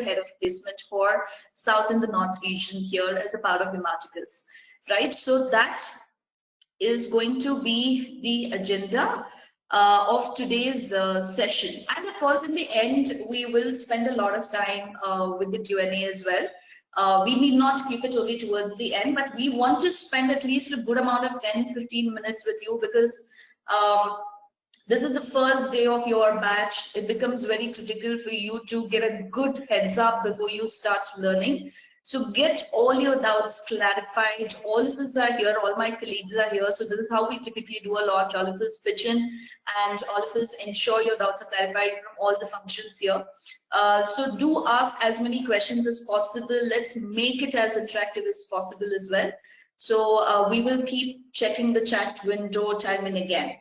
head of placement for South and the North region here as a part of Imaticus, right? So that is going to be the agenda of today's session. And of course, in the end, we will spend a lot of time with the Q&A as well. We need not keep it only towards the end, but we want to spend at least a good amount of 10-15 minutes with you, because this is the first day of your batch. It becomes very critical for you to get a good heads up before you start learning. So get all your doubts clarified. All of us are here, all my colleagues are here. So this is how we typically do a lot. All of us pitch in and all of us ensure your doubts are clarified from all the functions here. So do ask as many questions as possible. Let's make it as interactive as possible as well. So we will keep checking the chat window time and again.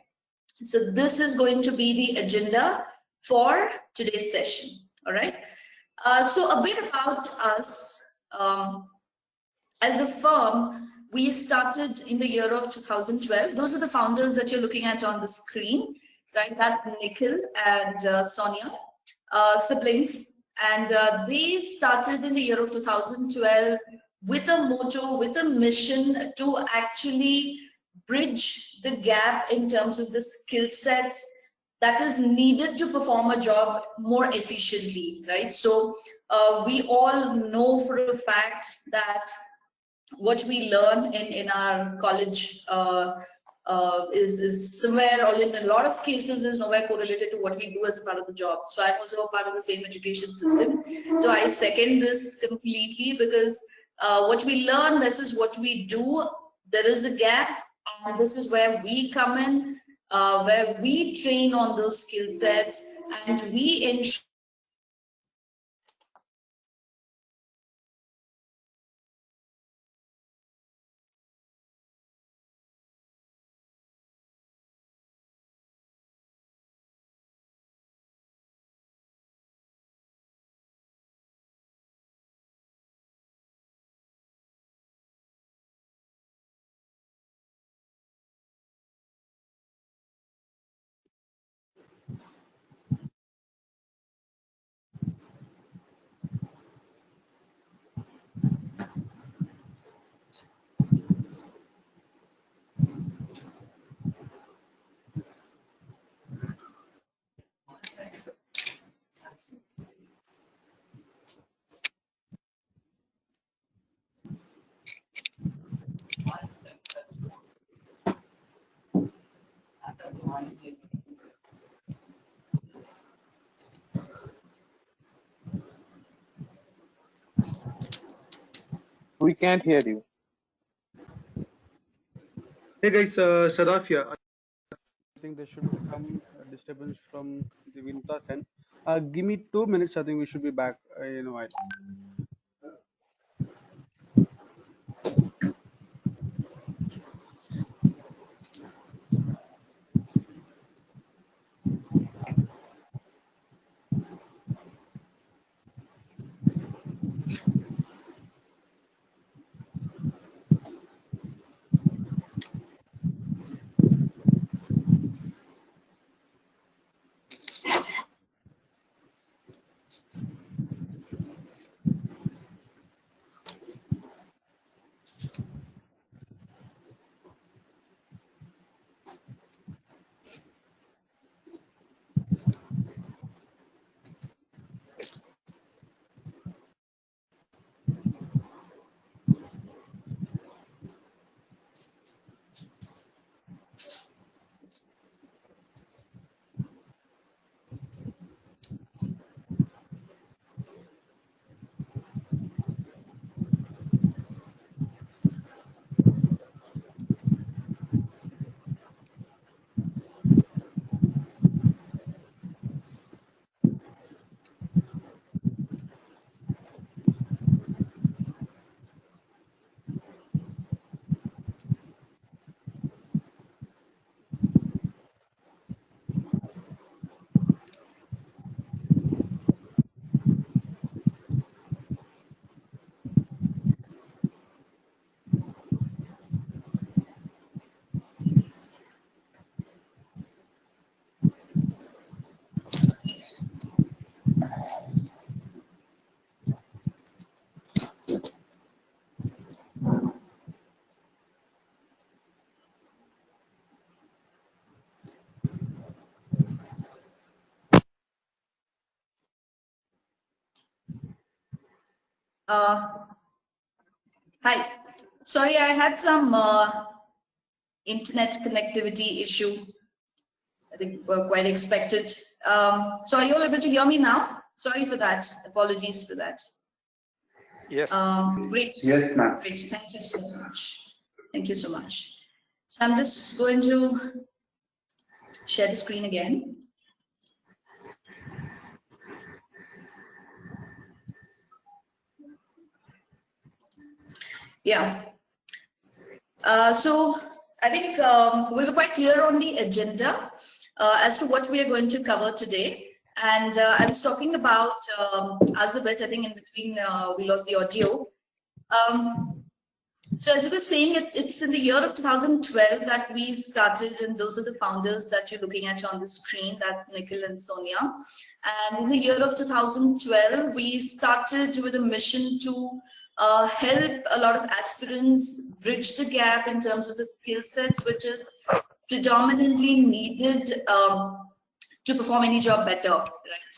So this is going to be the agenda for today's session. All right. So a bit about us. As a firm, we started in the year of 2012. Those are the founders that you're looking at on the screen, right? That's Nikhil and Sonia, siblings. And they started in the year of 2012 with a motto, with a mission to actually bridge the gap in terms of the skill sets that is needed to perform a job more efficiently, right? So we all know for a fact that what we learn in our college is somewhere, or in a lot of cases, is nowhere correlated to what we do as a part of the job. So I'm also a part of the same education system. So I second this completely, because what we learn, this is what we do. There is a gap, and this is where we come in, where we train on those skill sets, and we ensure We can't hear you. Hey guys, Sadaf here. I think there should be some disturbance from the Vinta's end. Give me 2 minutes. I think we should be back in a while. Hi. Sorry, I had some internet connectivity issue. I think quite expected. So are you all able to hear me now? Sorry for that. Apologies for that. Yes. Great. Yes, ma'am. Great. Thank you so much. Thank you so much. So I'm just going to share the screen again. Yeah. So I think we were quite clear on the agenda as to what we are going to cover today. And I was talking about Azabet. I think in between we lost the audio. So as I was saying, it's in the year of 2012 that we started, and those are the founders that you're looking at on the screen. That's Nikhil and Sonia. And in the year of 2012, we started with a mission to help a lot of aspirants bridge the gap in terms of the skill sets, which is predominantly needed to perform any job better, right?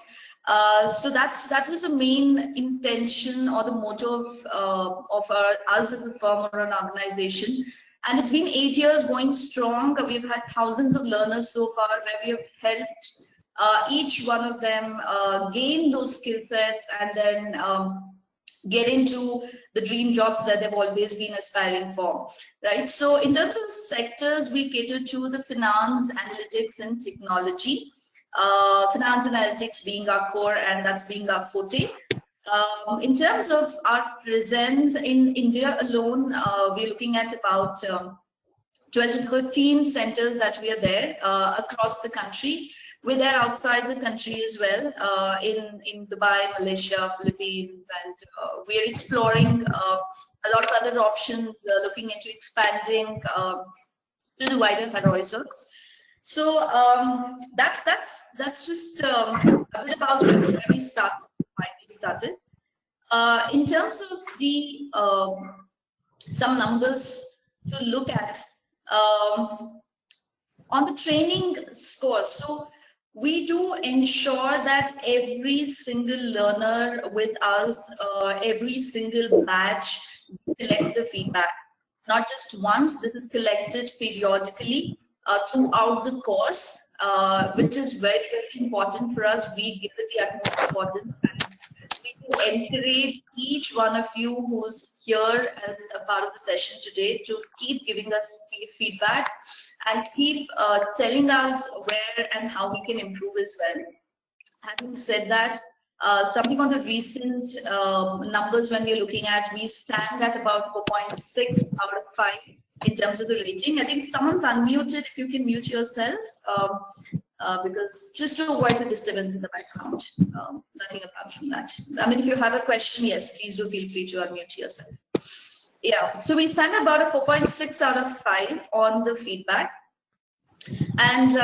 So that was the main intention or the motto of us as a firm or an organization. And it's been 8 years going strong. We've had thousands of learners so far, where we have helped each one of them gain those skill sets and then get into the dream jobs that they've always been aspiring for, right? So in terms of sectors, we cater to the finance, analytics, and technology. Finance analytics being our core, and that's being our forte. In terms of our presence in India alone, we're looking at about 12 to 13 centers that we are there across the country. We're there outside the country as well, in Dubai, Malaysia, Philippines, and we're exploring a lot of other options, looking into expanding to the wider horizons. So that's just a bit about where we started, why we started. In terms of the some numbers to look at on the training scores. So we do ensure that every single learner with us, every single batch, collect the feedback. Not just once, this is collected periodically throughout the course, which is very, very important for us. We give it the utmost importance, and we will encourage each one of you who's here as a part of the session today to keep giving us feedback and keep telling us where and how we can improve as well. Having said that, something on the recent numbers when we're looking at, we stand at about 4.6 out of 5 in terms of the rating. I think someone's unmuted. If you can mute yourself, because just to avoid the disturbance in the background. Nothing apart from that. I mean, if you have a question, yes, please do feel free to unmute yourself. Yeah, so we stand about a 4.6 out of 5 on the feedback. And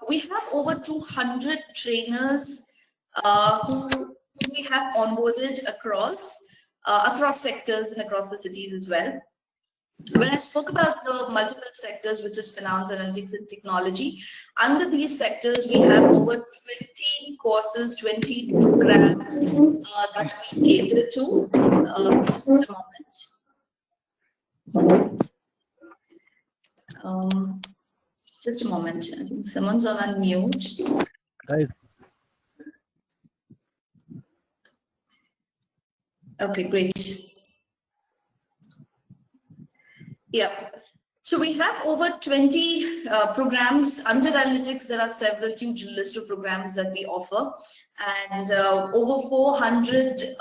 we have over 200 trainers who we have onboarded across sectors and across the cities as well. When I spoke about the multiple sectors, which is finance, analytics, and technology, under these sectors, we have over 20 courses, 20 programs that we cater to. Just a moment. Just a moment. I think someone's on unmute. Guys. Okay, great. Yeah, so we have over 20 programs under analytics. There are several huge list of programs that we offer, and over 400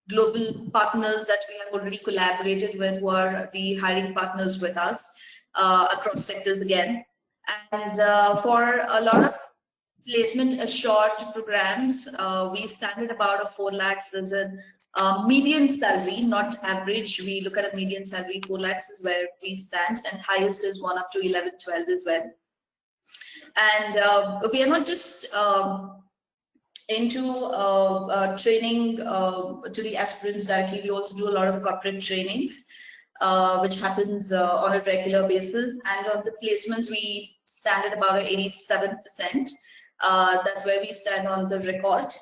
global partners that we have already collaborated with, who are the hiring partners with us across sectors again. And for a lot of placement assured programs, we stand at about a 4 lakhs. There's a median salary, not average. We look at a median salary. 4 lakhs is where we stand, and highest is 1 up to 11, 12 as well. And we are not just into training to the aspirants directly. We also do a lot of corporate trainings, which happens on a regular basis. And on the placements, we stand at about 87%. That's where we stand on the record.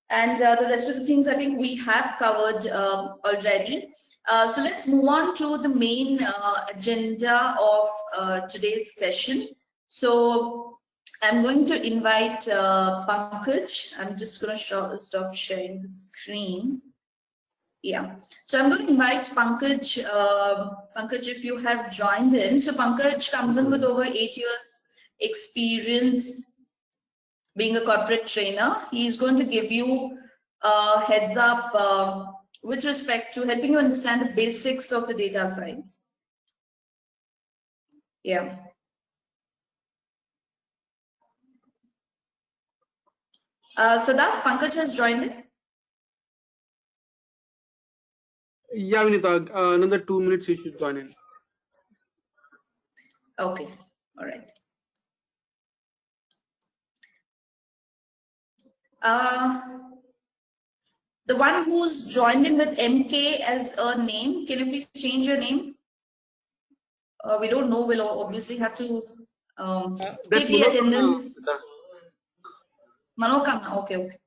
And the rest of the things I think we have covered already. So let's move on to the main agenda of today's session. So I'm going to invite Pankaj. I'm just going to stop sharing the screen. Yeah, so I'm going to invite Pankaj. Pankaj, if you have joined in. So Pankaj comes in with over 8 years experience being a corporate trainer. He's going to give you a heads up with respect to helping you understand the basics of the data science. Yeah. Sadaf, Pankaj has joined in. Yeah, Vinita, another 2 minutes you should join in. Okay, all right. The one who's joined in with MK as a name, can you please change your name? We don't know, we'll obviously have to take the attendance. Manokamna, okay, okay.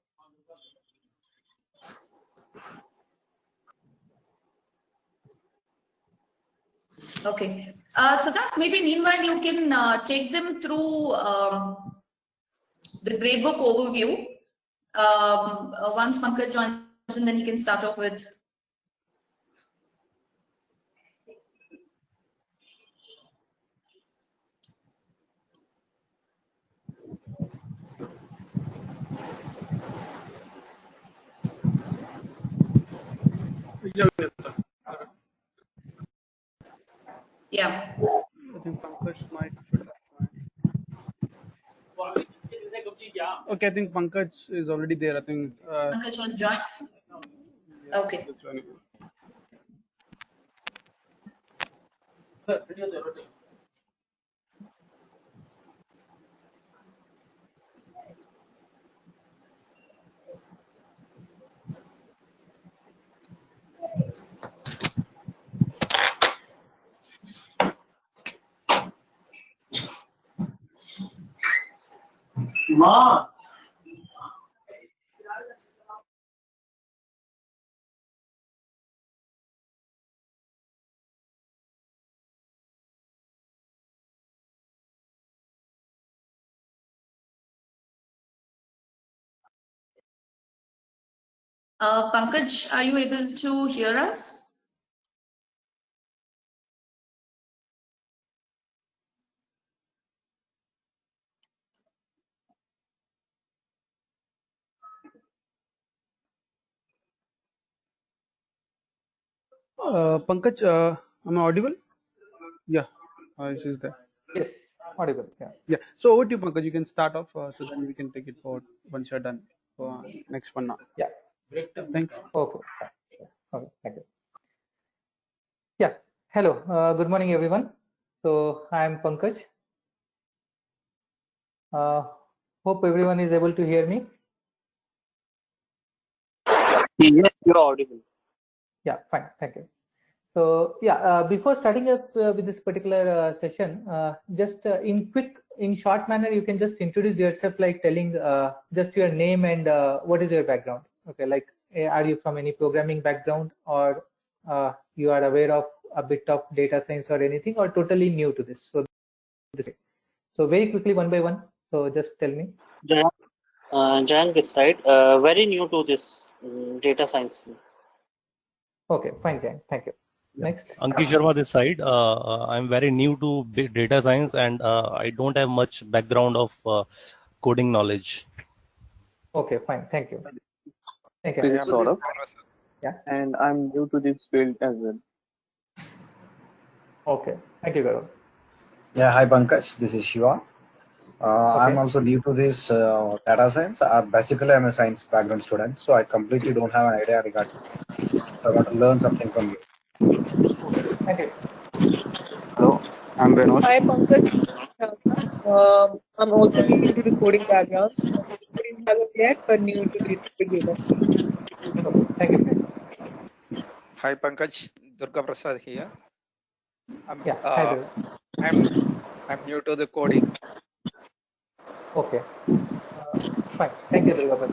Okay. So that maybe meanwhile you can take them through the gradebook overview. Once Pankaj joins and then he can start off with. Yeah, Vinita. Yeah. I think Pankaj might should have joined. Okay, I think Pankaj is already there. I think. Pankaj has joined. Yeah, Okay. that's joining. Pankaj, are you able to hear us? Pankaj, am I audible? Yeah, she's there. Yes, audible. Yeah. Yeah. So over to you, Pankaj. You can start off, so then we can take it forward once you're done. Next one now. Yeah. Thanks. Okay. Okay. Thank you. Yeah. Hello. Good morning, everyone. So I am Pankaj. Hope everyone is able to hear me. Yes, you're audible. Yeah. Fine. Thank you. So yeah, before starting up with this particular session, just in short manner, you can just introduce yourself, like telling just your name and what is your background. Okay, like are you from any programming background, or you are aware of a bit of data science or anything, or totally new to this? So very quickly, one by one. So just tell me. Jayan this side, very new to this data science. Okay, fine, Jan. Thank you. Next. Anki Sharma this side. I'm very new to data science and I don't have much background of coding knowledge. Okay, fine. Thank you. Thank you. Okay. Yeah. Yeah. Saurabh. Yeah. And I'm new to this field as well. Okay. Thank you, Gaurav. Yeah, hi Pankaj, this is Shiva. Okay. I'm also new to this data science. Basically, I'm a science background student, so I completely don't have an idea regarding. I want to learn something from you. Thank you. Hello, I'm Benosh. Hi, Pankaj. I'm also new to the coding background. So coding background yet, but new to this big data. Okay. Thank you. Hi, Pankaj. Durga Prasad here. Yeah. Hi, Durga. I'm new to the coding. Okay. Fine. Thank you, Durga.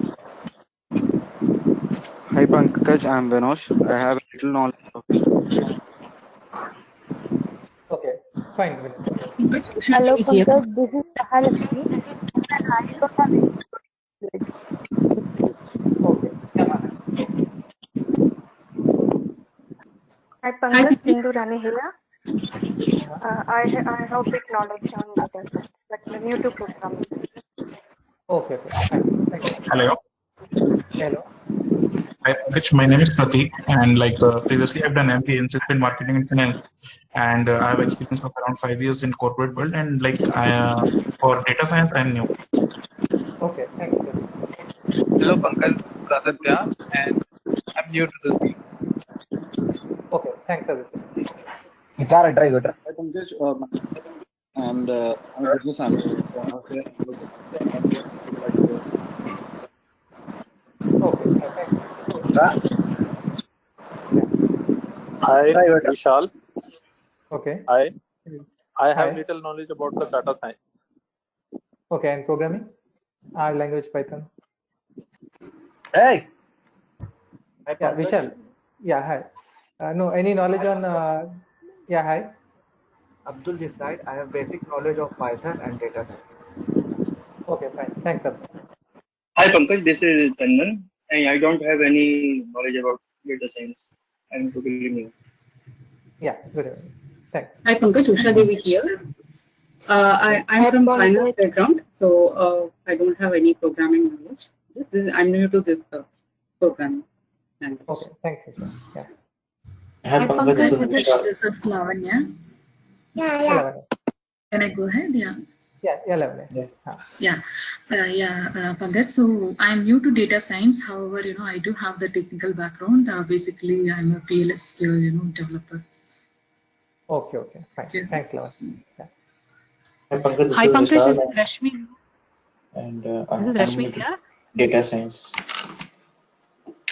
Hi Pankaj, I'm Vinosh. I have little knowledge of. Okay, fine. Vinod. Hello, Pankaj. This is Mahalakshmi. And I don't have any knowledge. Okay, yeah, Maha. Hi, Pankaj. Sindhu Rani here. I have big knowledge on data science, but I'm new to programming. Okay, fine. Thank you. Hello. Hello. Hi, Pankaj. My name is Pratik, and previously I've done MBA in sales and marketing and finance, and I have experience of around 5 years in corporate world. And for data science, I'm new. Okay, thanks. Pratik. Hello, Pankaj. This is Aditya, and I'm new to this team. Okay, thanks, Aditya. Try. Hi, Pankaj. And I'm a business analyst. So I have fair knowledge Okay, thanks. Hi, Vishal. Okay. I have Hi. little knowledge about the data science. Okay, and programming? R language, Python. Hey. Hi, yeah, Vishal. Yeah, hi. No, any knowledge on? Yeah, hi. Abdul this side. I have basic knowledge of Python and data science. Okay, fine. Thanks, Abdul. Hi Pankaj, this is Chandan. I don't have any knowledge about data science. I'm totally new. Yeah, good evening. Thanks. Hi Pankaj, Usha Devi here. I'm from finance background, so I don't have any programming knowledge. I'm new to this programming language. Okay, thanks, Usha. Yeah. Hi Pankaj, this is Lavanya. Yeah. Can I go ahead? Yeah. Yeah, Lavanya. Yeah. Pankaj. So I'm new to data science. However, I do have the technical background. Basically, I'm a PLSQL, developer. Okay, fine. Yeah. Thanks, Lavanya. Yeah. Hi Pankaj, this is Rashmi. And This is Rashmi here. Data science.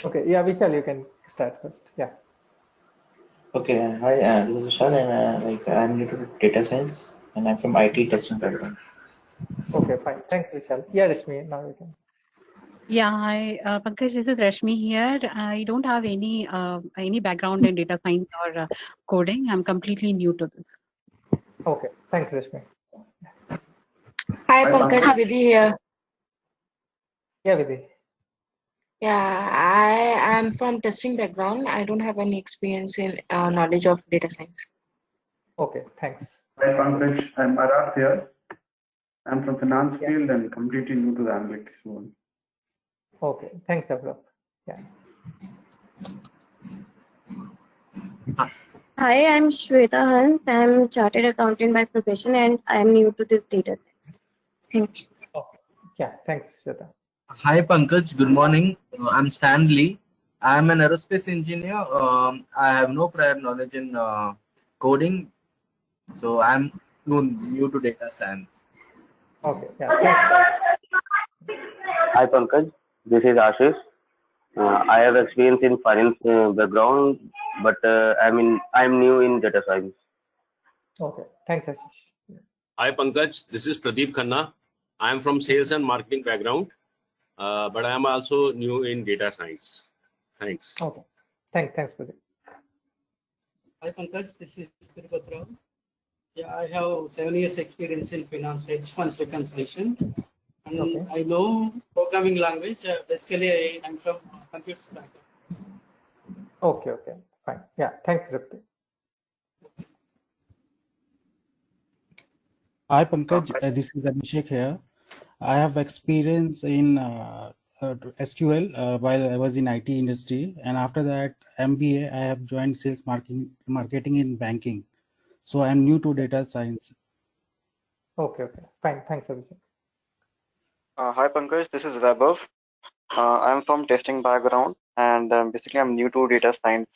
Okay, yeah, Vishal, you can start first. Yeah. Okay, hi, this is Vishal, and I'm new to data science, and I'm from IT testing background. Okay, fine. Thanks, Vishal. Yeah, Rashmi, now you can. Yeah, hi Pankaj, this is Rashmi here. I don't have any background in data science or coding. I'm completely new to this. Okay, thanks, Rashmi. Hi Pankaj, Vidhi here. Yeah, Vidhi. Yeah, I am from testing background. I don't have any experience in knowledge of data science. Okay, thanks. Hi Pankaj, I'm Arath here. I'm from finance field and completely new to the analytics world. Okay, thanks, Abra. Yeah. Hi, I'm Shweta Hans. I'm chartered accountant by profession and I'm new to this data science. Thank you. Okay. Yeah, thanks, Shweta. Hi Pankaj, good morning. I'm Stanley. I'm an aerospace engineer. I have no prior knowledge in coding, so I'm new to data science. Okay, yeah, thanks. Hi Pankaj, this is Ashish. I have experience in finance background, but I'm new in data science. Okay, thanks, Ashish. Hi Pankaj, this is Pradeep Khanna. I am from sales and marketing background, but I am also new in data science. Thanks. Okay, thanks, Pradeep. Hi Pankaj, this is Tirupati. Yeah, I have 7 years experience in finance hedge funds reconciliation. And I know programming language. Basically, I'm from computer background. Okay, fine. Yeah, thanks, Ripti. Hi Pankaj, this is Abhishek here. I have experience in SQL while I was in IT industry, and after that MBA, I have joined sales marketing in banking. So I'm new to data science. Okay, fine. Thanks, Abhishek. Hi Pankaj, this is Vaibhav. I'm from testing background and basically I'm new to data science.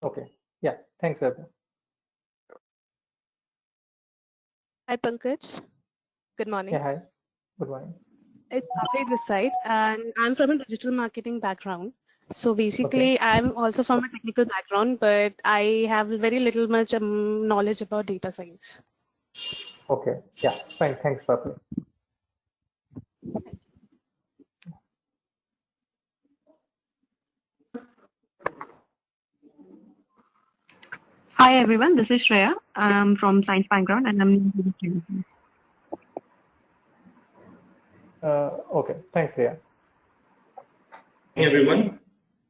Okay, yeah, thanks, Vaibhav. Hi Pankaj, good morning. Yeah, hi, good morning. It's Afi this side, and I'm from a digital marketing background. So basically, I'm also from a technical background, but I have very little much knowledge about data science. Okay, yeah, fine. Thanks, Papi. Hi everyone, this is Shreya. I'm from science background and I'm new to this training. Okay, thanks, Shreya. Hey everyone.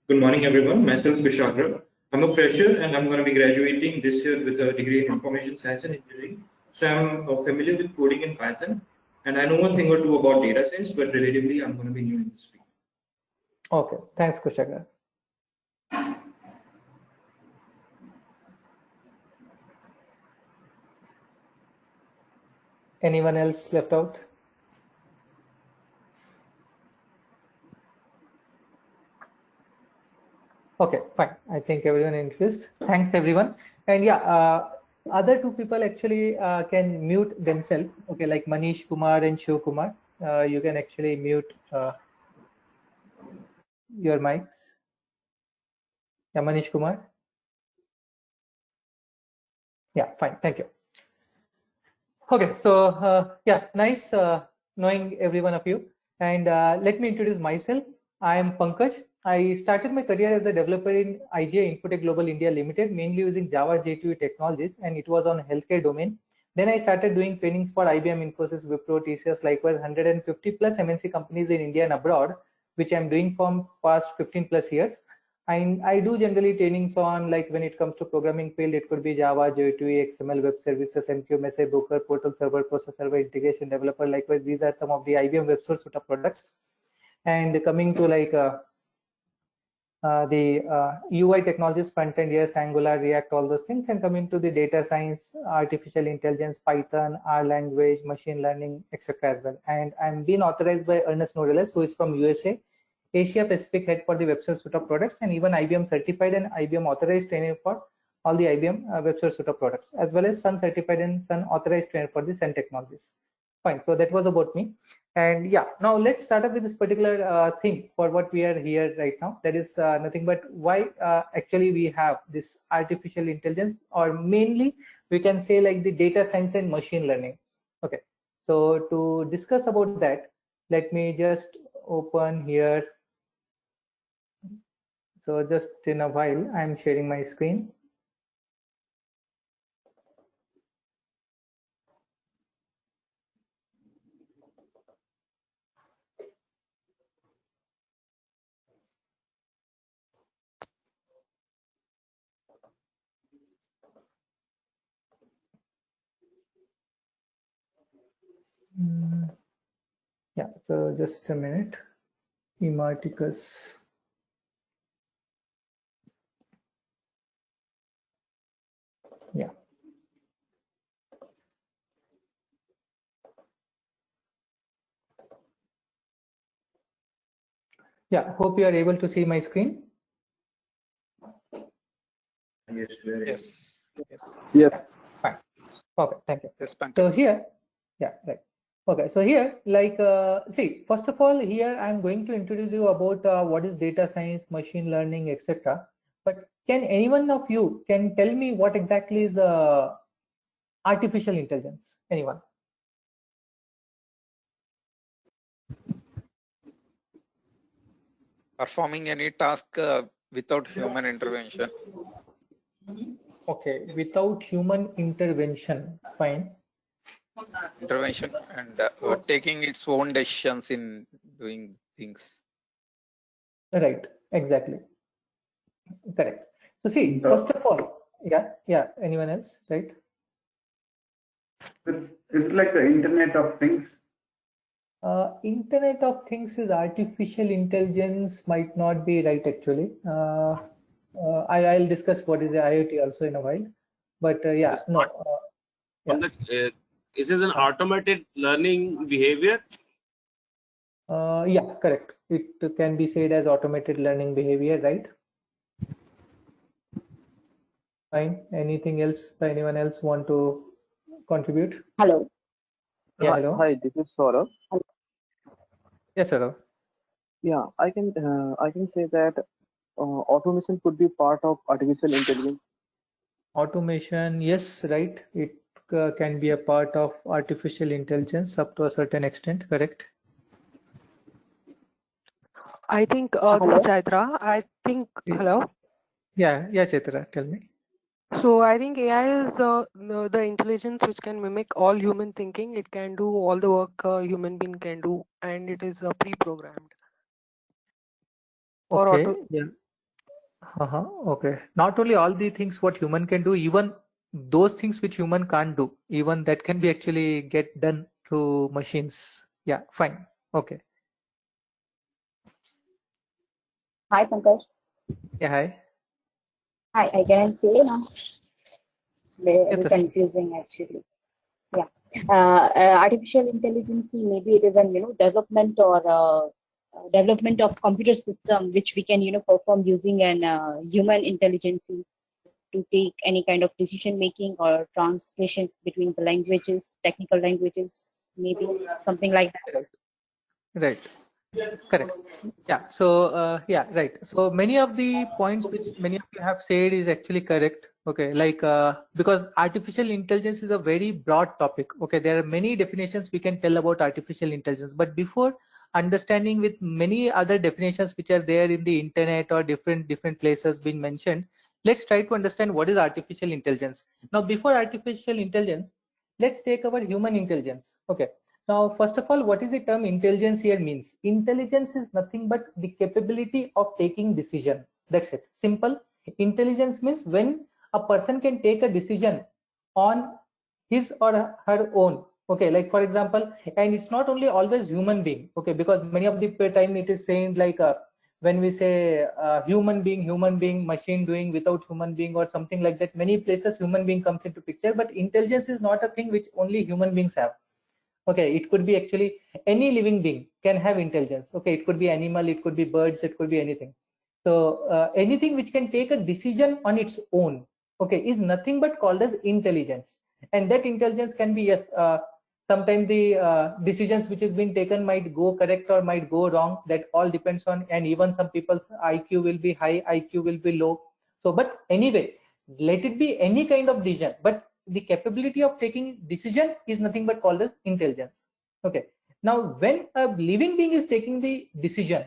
Good morning, everyone. Myself, Bishandra. I'm a fresher and I'm going to be graduating this year with a degree in information science and engineering. So I'm familiar with coding in Python and I know one thing or two about data science, but relatively I'm going to be new in this field. Okay, thanks, Kushagra. Anyone else left out? Okay, fine. I think everyone introduced. Thanks, everyone. And yeah, other two people actually can mute themselves. Okay, like Manish Kumar and Shiv Kumar. You can actually mute your mics. Yeah, Manish Kumar. Yeah, fine. Thank you. Okay, so yeah, nice knowing every one of you. And let me introduce myself. I am Pankaj. I started my career as a developer in IGI Infotech Global India Limited, mainly using Java J2E technologies, and it was on healthcare domain. Then I started doing trainings for IBM, Infosys, Wipro, TCS, likewise 150 plus MNC companies in India and abroad, which I'm doing from past 15 plus years. I do generally trainings on, like when it comes to programming field, it could be Java, J2E, XML, web services, MQ, message broker, portal server, process server, integration developer. Likewise, these are some of the IBM web source suite of products. And coming to like the UI technologies, front end, yes, Angular, React, all those things. And coming to the data science, artificial intelligence, Python, R language, machine learning, etc. as well. And I'm being authorized by Ernest Nodeles, who is from USA, Asia Pacific head for the WebServe suite of products, and even IBM certified and IBM authorized trainer for all the IBM WebServe suite of products, as well as Sun certified and Sun authorized trainer for the Sun technologies. Fine, so that was about me. And yeah, now let's start up with this particular thing for what we are here right now. That is nothing but why actually we have this artificial intelligence, or mainly we can say like the data science and machine learning. Okay, so to discuss about that, let me just open here. So just in a while, I'm sharing my screen. Yeah, so just a minute. Emarticus. Yeah. Yeah, hope you are able to see my screen. Yes. Yes. Yes. Yes. Fine. Okay, thank you. Yes, Pankaj. So here, yeah, right. Okay, so here, like, see, first of all, here I'm going to introduce you about what is data science, machine learning, etc. But can anyone of you can tell me what exactly is artificial intelligence? Anyone? Performing any task without human intervention. Okay, without human intervention. Fine. Intervention and taking its own decisions in doing things. Right, exactly. Correct. So see, first of all, yeah. Anyone else, right? It's like the Internet of Things. Internet of Things is artificial intelligence, might not be right actually. I'll discuss what is the IoT also in a while, but yeah, no. This is an automated learning behavior. Yeah, correct. It can be said as automated learning behavior, right? Fine. Anything else? Anyone else want to contribute? Hello. Yeah, hello. Hi, this is Saurabh. Yes, sir. Yeah, I can say that automation could be part of artificial intelligence. Automation, yes, right. It can be a part of artificial intelligence up to a certain extent, correct? I think this is Chaitra. I think, hello? Yeah, Chaitra, tell me. So I think AI is the intelligence which can mimic all human thinking. It can do all the work a human being can do, and it is pre-programmed or Okay. auto. Yeah. Okay. Not only all the things what human can do, even those things which human can't do, even that can be actually get done through machines. Yeah. Fine. Okay. Hi, Pankaj. Yeah. Hi. Hi, I can say now. Yeah. Very confusing actually. Yeah. Artificial intelligence, maybe it is an development or development of computer system which we can perform using an human intelligence to take any kind of decision making or translations between the languages, technical languages, maybe something like that. Right. Correct. Yeah. So yeah, right. So many of the points which many of you have said is actually correct. Okay, like because artificial intelligence is a very broad topic. Okay, there are many definitions we can tell about artificial intelligence, but before understanding with many other definitions which are there in the internet or different places being mentioned, let's try to understand what is artificial intelligence. Now, before artificial intelligence, let's take our human intelligence. Okay. Now, first of all, what is the term intelligence here means? Intelligence is nothing but the capability of taking decision. That's it. Simple. Intelligence means when a person can take a decision on his or her own. Okay, like for example, and it's not only always human being. Okay, because many of the time it is saying like when we say human being, machine doing without human being or something like that. Many places human being comes into picture, but intelligence is not a thing which only human beings have. Okay, it could be actually any living being can have intelligence. Okay, it could be animal, it could be birds, it could be anything. So anything which can take a decision on its own, okay, is nothing but called as intelligence. And that intelligence can be, yes, sometimes the decisions which has been taken might go correct or might go wrong. That all depends on, and even some people's IQ will be high, IQ will be low. So, but anyway, let it be any kind of decision, but the capability of taking decision is nothing but called as intelligence. Okay, now when a living being is taking the decision,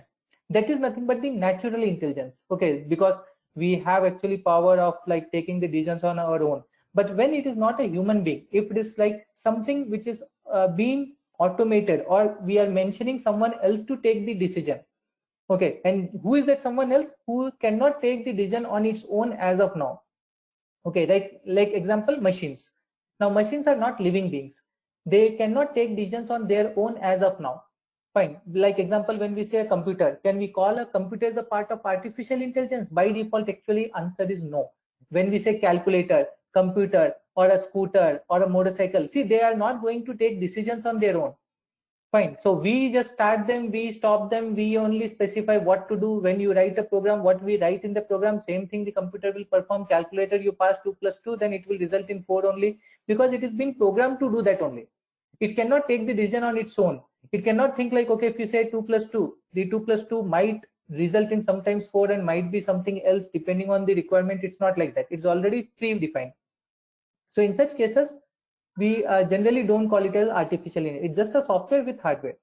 that is nothing but the natural intelligence. Okay, because we have actually power of like taking the decisions on our own. But when it is not a human being, if it is like something which is being automated, or we are mentioning someone else to take the decision. Okay, and who is that someone else who cannot take the decision on its own as of now? Okay, like example, machines. Now machines are not living beings. They cannot take decisions on their own as of now. Fine. Like example, when we say a computer, can we call a computer as a part of artificial intelligence? By default, actually answer is no. When we say calculator, computer, or a scooter or a motorcycle, see, they are not going to take decisions on their own. Fine. So we just start them, we stop them, we only specify what to do. When you write a program, what we write in the program, same thing the computer will perform. Calculator, you pass 2 plus 2, then it will result in 4 only, because it is been programmed to do that only. It cannot take the decision on its own. It cannot think like, okay, if you say 2 plus 2, the 2 plus 2 might result in sometimes 4 and might be something else depending on the requirement. It's not like that. It's already predefined. So in such cases, we generally don't call it as artificial intelligence. It's just a software with hardware.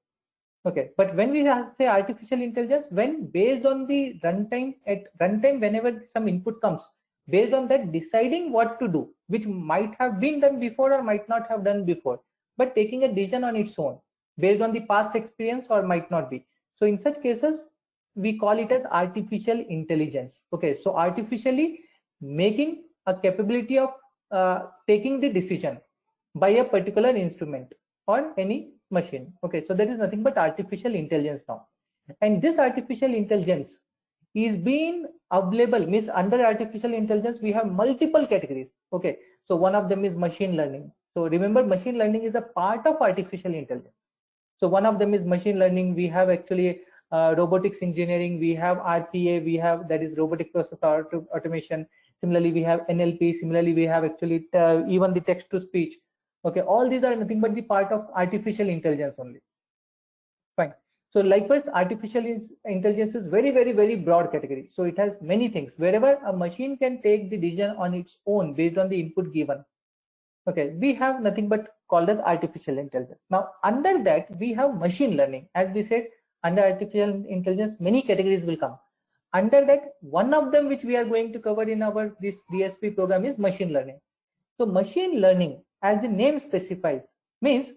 Okay, but when we say artificial intelligence, when based on the runtime, at runtime, whenever some input comes, based on that deciding what to do, which might have been done before or might not have done before, but taking a decision on its own based on the past experience or might not be. So in such cases, we call it as artificial intelligence. Okay, so artificially making a capability of taking the decision by a particular instrument or any machine. Okay, so that is nothing but artificial intelligence now. And this artificial intelligence is being available, means under artificial intelligence we have multiple categories. Okay, so one of them is machine learning. So remember, machine learning is a part of artificial intelligence. So one of them is machine learning. We have actually robotics engineering, we have RPA, we have, that is robotic process automation. Similarly, we have NLP. Similarly, we have actually even the text to speech. Okay, all these are nothing but the part of artificial intelligence only. Fine. So likewise, artificial intelligence is very broad category. So it has many things. Wherever a machine can take the decision on its own based on the input given, okay, we have nothing but called as artificial intelligence. Now under that we have machine learning. As we said, under artificial intelligence many categories will come. Under that, one of them which we are going to cover in our this DSP program is machine learning. So machine learning, as the name specifies, means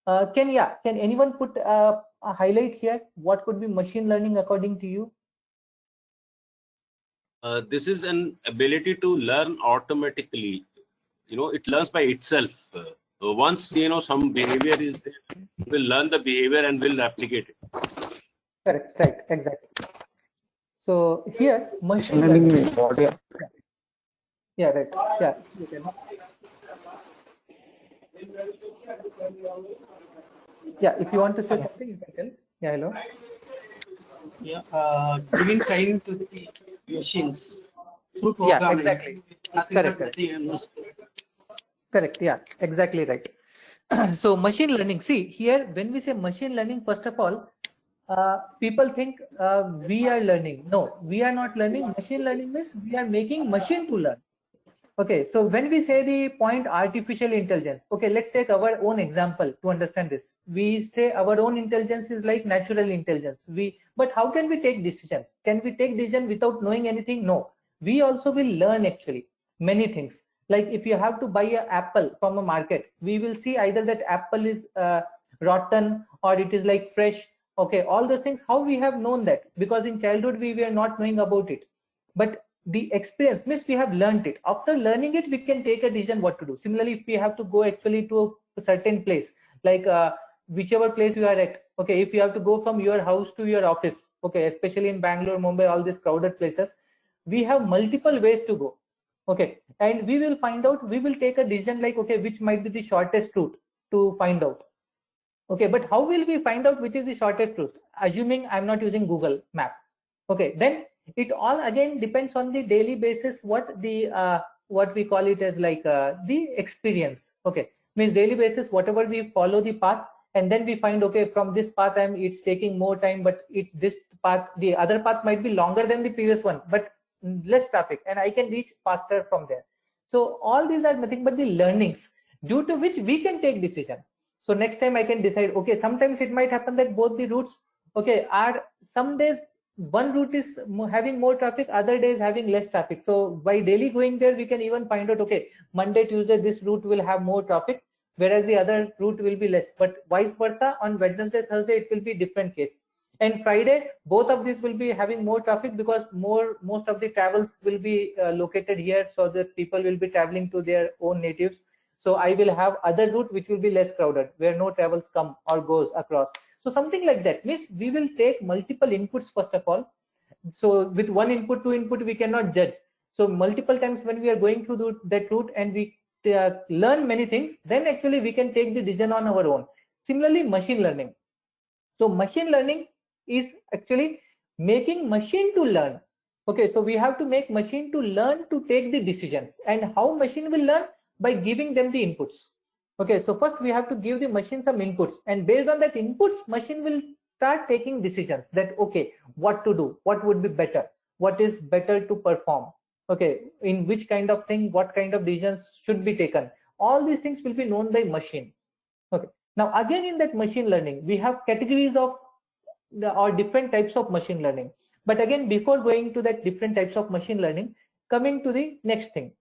can anyone put a highlight here? What could be machine learning according to you? This is an ability to learn automatically. It learns by itself. Once some behavior is there, it will learn the behavior and will replicate it. Correct, right, exactly. So here, machine learning. Yeah, right. Yeah. Yeah, if you want to say something, you can tell. Yeah, hello. Yeah, giving time to the machines through programming. Yeah, exactly. Correct. Yeah, exactly right. So machine learning. See here, when we say machine learning, first of all, people think we are learning. No, we are not learning. Machine learning means we are making machine to learn. Okay, so when we say the point artificial intelligence, okay, let's take our own example to understand this. We say our own intelligence is like natural intelligence. But how can we take decisions? Can we take decision without knowing anything? No, we also will learn actually many things. Like if you have to buy an apple from a market, we will see either that apple is rotten or it is like fresh. Okay, all those things, how we have known that? Because in childhood we were not knowing about it. But the experience means we have learned it. After learning it, we can take a decision what to do. Similarly, if we have to go actually to a certain place, like whichever place you are at, okay, if you have to go from your house to your office, okay, especially in Bangalore, Mumbai, all these crowded places, we have multiple ways to go. Okay, and we will find out, we will take a decision like, okay, which might be the shortest route to find out. Okay, but how will we find out which is the shortest route? Assuming I'm not using Google Map. Okay, then it all again depends on the daily basis what we call it as like the experience. Okay, means daily basis whatever we follow the path, and then we find, okay, from this path it's taking more time, but this path, the other path might be longer than the previous one, but less traffic, and I can reach faster from there. So all these are nothing but the learnings due to which we can take decision. So next time I can decide, okay, sometimes it might happen that both the routes, okay, are some days one route is having more traffic, other days having less traffic. So by daily going there, we can even find out, okay, Monday, Tuesday, this route will have more traffic, whereas the other route will be less. But vice versa, on Wednesday, Thursday, it will be different case. And Friday, both of these will be having more traffic because most of the travels will be located here, so that people will be traveling to their own natives. So I will have other route which will be less crowded, where no travels come or goes across. So something like that means we will take multiple inputs first of all. So with one input, two input, we cannot judge. So multiple times when we are going through that route and we learn many things, then actually we can take the decision on our own. Similarly, machine learning. So machine learning is actually making machine to learn. Okay, so we have to make machine to learn to take the decisions. And how machine will learn? By giving them the inputs. Okay, so first we have to give the machine some inputs, and based on that inputs, machine will start taking decisions that, okay, what to do, what would be better, what is better to perform, okay, in which kind of thing, what kind of decisions should be taken. All these things will be known by machine. Okay, now again in that machine learning, we have categories of or different types of machine learning. But again, before going to that different types of machine learning, coming to the next thing,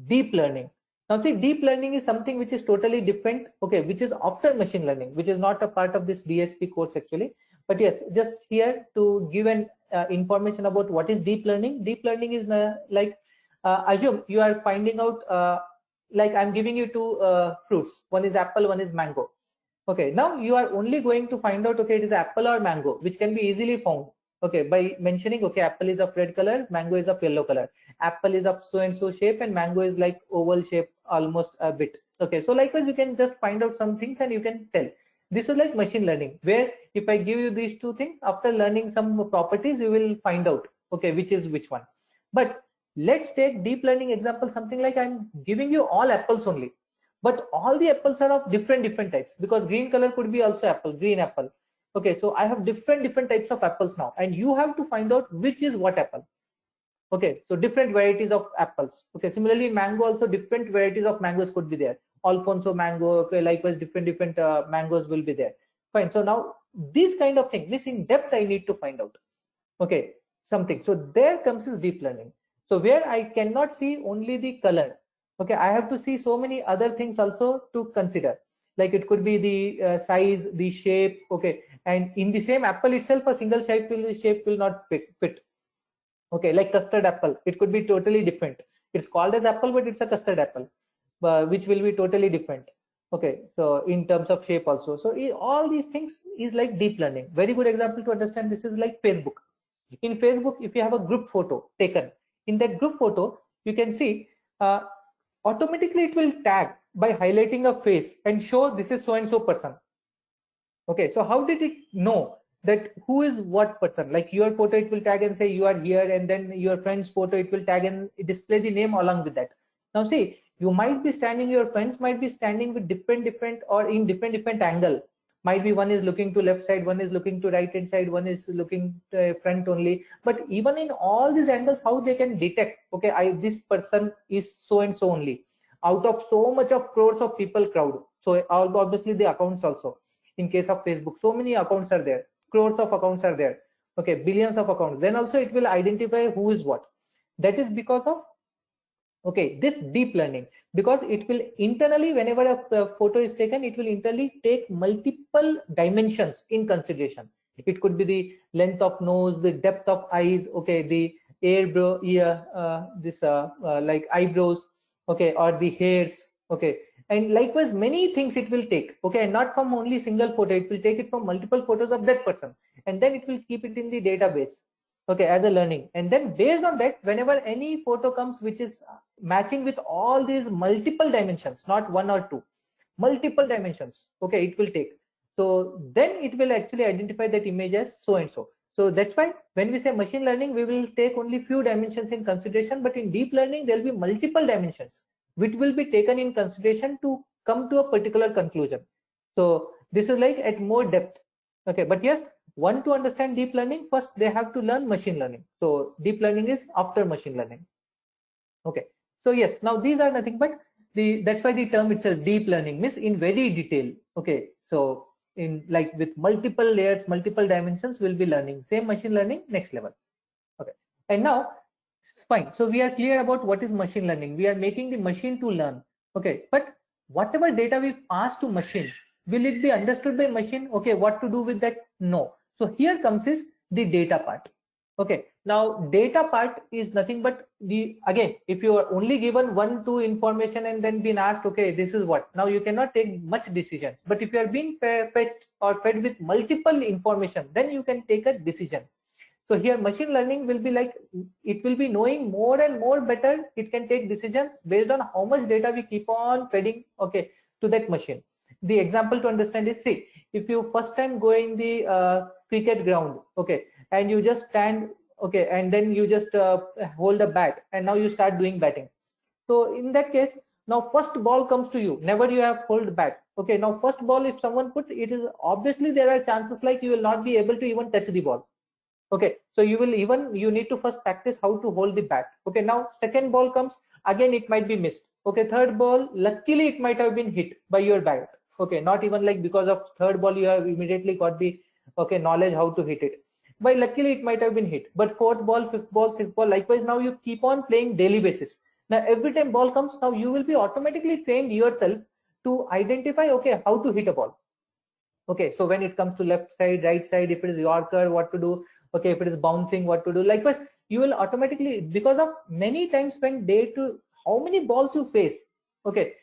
deep learning. Now see, deep learning is something which is totally different, okay, which is after machine learning, which is not a part of this DSP course actually. But yes, just here to give an information about what is deep learning. Deep learning is like, assume you are finding out, like I'm giving you two fruits, one is apple, one is mango. Okay, now you are only going to find out, okay, it is apple or mango, which can be easily found. Okay, by mentioning, okay, apple is of red color, mango is of yellow color. Apple is of so and so shape, and mango is like oval shape, almost a bit. Okay, so likewise, you can just find out some things and you can tell. This is like machine learning, where if I give you these two things, after learning some properties, you will find out, okay, which is which one. But let's take deep learning example, something like I'm giving you all apples only, but all the apples are of different types, because green color could be also apple, green apple. Okay, so I have different types of apples now, and you have to find out which is what apple. Okay, so different varieties of apples. Okay, similarly mango, also different varieties of mangoes could be there. Alfonso mango, okay, likewise different mangoes will be there. Fine. So now this kind of thing, this in depth I need to find out. okay, something. So there comes this deep learning. So where I cannot see only the color, okay, I have to see so many other things also to consider. Like it could be the size, the shape, okay, and in the same apple itself, a single shape will not fit. Okay, like custard apple, it could be totally different. It's called as apple, but it's a custard apple, which will be totally different. Okay, so in terms of shape also. So all these things is like deep learning. Very good example to understand this is like Facebook. In Facebook, if you have a group photo taken, in that group photo, you can see automatically it will tag by highlighting a face and show this is so and so person. Okay, so how did it know that who is what person? Like your photo, it will tag and say you are here, and then your friend's photo, it will tag and display the name along with that. Now see, you might be standing, your friends might be standing with different or in different angle. Might be one is looking to left side, one is looking to right hand side, one is looking to front only. But even in all these angles, how they can detect, okay, this person is so and so only out of so much of crores of people crowd. So obviously the accounts also. In case of Facebook, so many accounts are there, crores of accounts are there, okay, billions of accounts. Then also it will identify who is what. That is because of, okay, this deep learning, because it will internally, whenever a photo is taken, it will internally take multiple dimensions in consideration. It could be the length of nose, the depth of eyes, okay, the like eyebrows, okay, or the hairs, okay, and likewise many things it will take, okay, and not from only single photo, it will take it from multiple photos of that person, and then it will keep it in the database, okay, as a learning. And then based on that, whenever any photo comes which is matching with all these multiple dimensions, not one or two, multiple dimensions, okay, it will take. So then it will actually identify that image as so and so. So that's why when we say machine learning, we will take only few dimensions in consideration, but in deep learning there will be multiple dimensions which will be taken in consideration to come to a particular conclusion. So this is like at more depth, okay. But yes, one to understand deep learning, first they have to learn machine learning. So deep learning is after machine learning, okay. So yes, now these are nothing but that's why the term itself, deep learning, means in very detail, okay. So in like with multiple layers, multiple dimensions, will be learning. Same machine learning, next level, okay. And now fine, so we are clear about what is machine learning. We are making the machine to learn, okay. But whatever data we pass to machine, will it be understood by machine? Okay, what to do with that? No. So here comes is the data part, okay. Now data part is nothing but the, again, if you are only given 1-2 information and then been asked, okay, this is what, now you cannot take much decisions. But if you are being fetched or fed with multiple information, then you can take a decision. So here machine learning will be like, it will be knowing more and more better. It can take decisions based on how much data we keep on feeding, okay, to that machine. The example to understand is, see, if you first time go in the cricket ground, okay, and you just stand, okay, and then you just hold a bat, and now you start doing batting. So in that case, now first ball comes to you, never you have hold bat, okay. Now first ball, if someone put, it is obviously there are chances like you will not be able to even touch the ball. Okay, so you need to first practice how to hold the bat. Okay, now second ball comes, again it might be missed. Okay, third ball, luckily it might have been hit by your bat. Okay, not even like because of third ball you have immediately got the, okay, knowledge how to hit it. But luckily it might have been hit. But fourth ball, fifth ball, sixth ball, likewise now you keep on playing daily basis. Now every time ball comes, now you will be automatically trained yourself to identify, okay, how to hit a ball. Okay, so when it comes to left side, right side, if it is Yorker, what to do. Okay, if it is bouncing, what to do. Likewise, you will automatically, because of many times when how many balls you face, okay,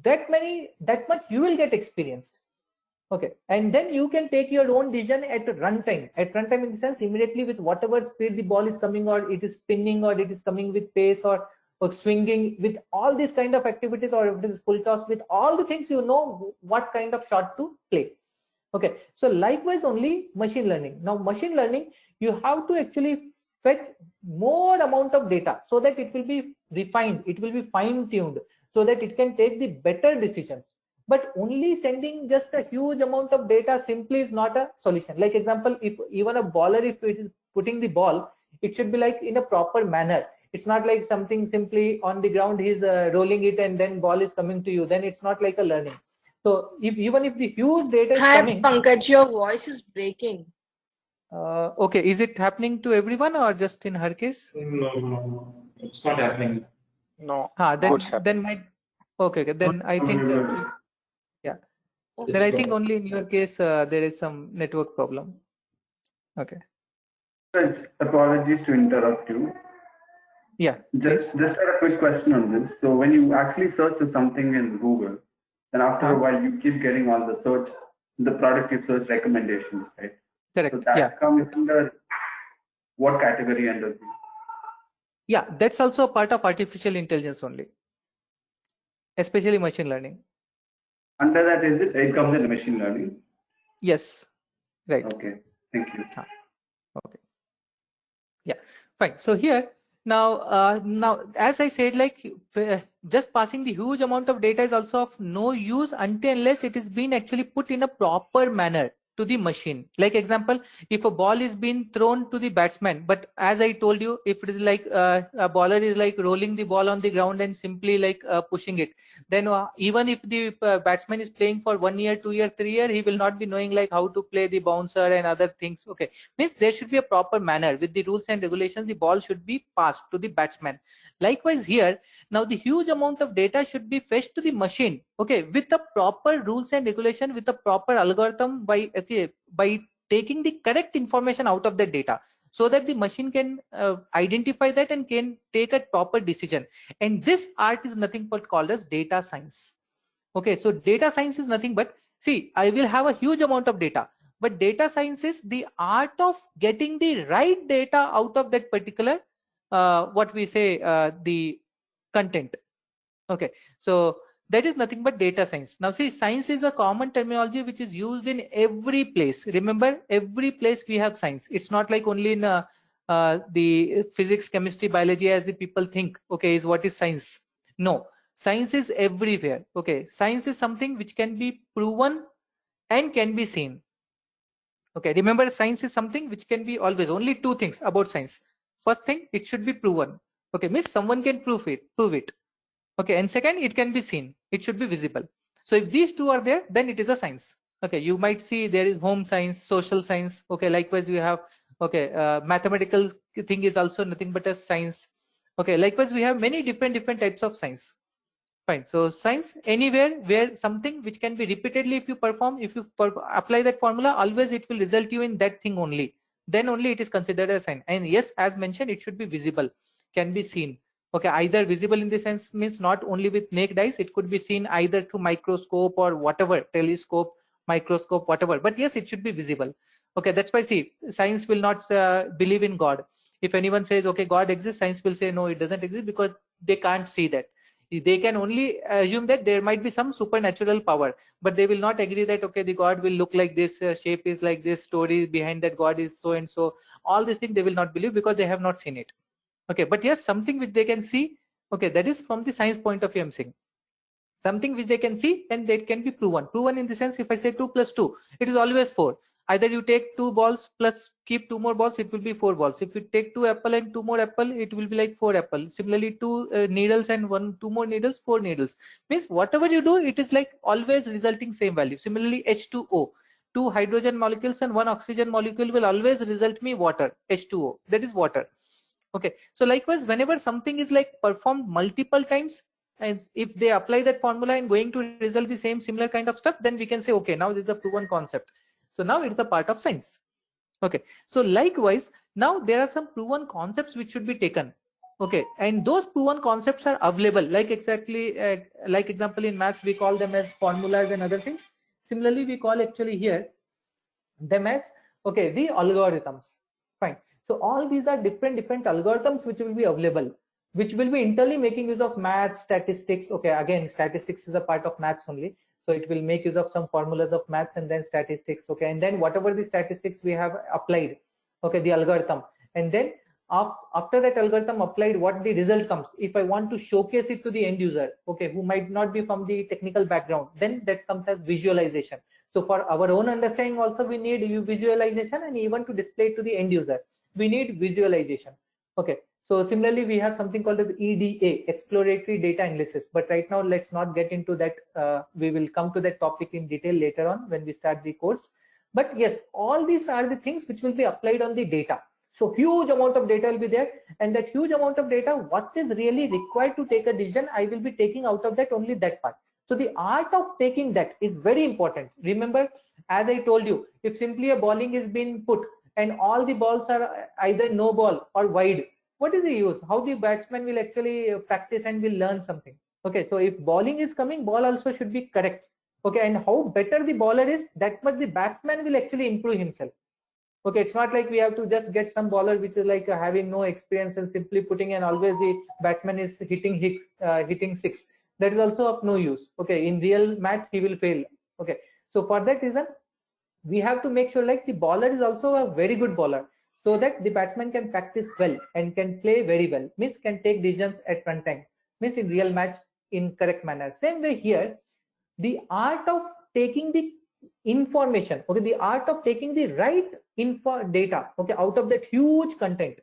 that much you will get experienced, okay. And then you can take your own decision at runtime. At runtime in the sense, immediately with whatever speed the ball is coming, or it is spinning, or it is coming with pace, or swinging, with all these kind of activities, or if it is full toss, with all the things, you know what kind of shot to play. Okay, so likewise only machine learning. Now machine learning, you have to actually fetch more amount of data so that it will be refined, it will be fine-tuned, so that it can take the better decisions. But only sending just a huge amount of data simply is not a solution. Like example, if even a bowler, if it is putting the ball, it should be like in a proper manner. It's not like something simply on the ground, he's rolling it and then ball is coming to you. Then it's not like a learning. So even if the huge data is coming. Pankaj, your voice is breaking. Okay, is it happening to everyone or just in her case? No, it's not happening. No. Then might. Okay, then I think yeah. Then I think only in your case there is some network problem. Okay. Apologies to interrupt you. Yeah. Just had a quick question on this. So when you actually search for something in Google, then after a while you keep getting all the product you search recommendations, right? Correct. So that comes under what category under this? Yeah, that's also a part of artificial intelligence only, especially machine learning. Under that, it comes in machine learning? Yes, right. Okay, thank you. Okay. Yeah, fine. So here now as I said, like just passing the huge amount of data is also of no use unless it is being actually put in a proper manner to the machine. Like example, if a ball is being thrown to the batsman, but as I told you, if it is like a bowler is like rolling the ball on the ground and simply like pushing it, then even if the batsman is playing for 1 year, 2 year, 3 year, he will not be knowing like how to play the bouncer and other things. Okay, means there should be a proper manner with the rules and regulations. The ball should be passed to the batsman. Likewise here, now the huge amount of data should be fetched to the machine, okay, with the proper rules and regulation, with the proper algorithm, by taking the correct information out of the data, so that the machine can identify that and can take a proper decision. And this art is nothing but called as data science. Okay, so data science is nothing but, see, I will have a huge amount of data, but data science is the art of getting the right data out of that particular what we say the content. Okay, so that is nothing but data science. Now see, science is a common terminology which is used in every place. Remember, every place we have science. It's not like only in the physics, chemistry, biology as the people think, okay, is what is science. No, science is everywhere. Okay, science is something which can be proven and can be seen. Okay, remember, science is something which can be always only two things about science. First thing, it should be proven. Okay, means someone can prove it. Okay, and second, it can be seen. It should be visible. So if these two are there, then it is a science. Okay, you might see there is home science, social science. Okay, likewise we have, okay, mathematical thing is also nothing but a science. Okay, likewise we have many different types of science. Fine. So science, anywhere where something which can be repeatedly, if you perform, if you apply that formula, always it will result you in that thing only. Then only it is considered a science. And yes, as mentioned, it should be visible, can be seen. Okay, either visible in the sense means not only with naked eyes, it could be seen either through microscope or whatever, telescope, microscope, whatever. But yes, it should be visible. Okay, that's why, see, science will not believe in God. If anyone says, okay, God exists, science will say, no, it doesn't exist, because they can't see that. They can only assume that there might be some supernatural power, but they will not agree that, okay, the God will look like this, shape is like this, story behind that God is so and so. All these things they will not believe because they have not seen it. Okay, but yes, something which they can see, okay, that is from the science point of view I'm saying. Something which they can see and that can be proven. Proven in the sense, if I say 2 + 2, it is always 4. Either you take 2 balls plus keep 2 more balls, it will be 4 balls. If you take 2 apples and 2 more apples, it will be like 4 apples. Similarly, 2 needles and 2 more needles, 4 needles. Means whatever you do, it is like always resulting same value. Similarly, H2O, 2 hydrogen molecules and 1 oxygen molecule will always result me water, H2O, that is water. Okay, so likewise, whenever something is like performed multiple times, and if they apply that formula and going to result the same similar kind of stuff, then we can say, okay, now this is a proven concept. So now it's a part of science. Okay, so likewise, now there are some proven concepts which should be taken. Okay, and those proven concepts are available, like exactly like example in maths we call them as formulas and other things. Similarly, we call actually here them as, okay, the algorithms. Fine. So all these are different algorithms which will be available, which will be internally making use of maths, statistics. Okay, again, statistics is a part of maths only. So it will make use of some formulas of maths and then statistics. Okay, and then whatever the statistics we have applied, okay, the algorithm, and then after that algorithm applied, what the result comes, if I want to showcase it to the end user, okay, who might not be from the technical background, then that comes as visualization. So for our own understanding also we need visualization, and even to display it to the end user we need visualization. Okay, so similarly we have something called as EDA, exploratory data analysis, but right now let's not get into that. We will come to that topic in detail later on when we start the course. But yes, all these are the things which will be applied on the data. So huge amount of data will be there, and that huge amount of data, what is really required to take a decision, I will be taking out of that only that part. So the art of taking that is very important. Remember, as I told you, if simply a bowling is being put and all the balls are either no ball or wide, what is the use? How the batsman will actually practice and will learn something? Okay, so if bowling is coming, ball also should be correct. Okay, and how better the bowler is, that much the batsman will actually improve himself. Okay, it's not like we have to just get some bowler which is like having no experience and simply putting, and always the batsman is hitting six. That is also of no use. Okay, in real match he will fail. Okay, so for that reason, we have to make sure like the bowler is also a very good bowler, so that the batsman can practice well and can play very well. Means can take decisions at one time. Means in real match in correct manner. Same way here, the art of taking the information, okay, the art of taking the right info data, okay, out of that huge content,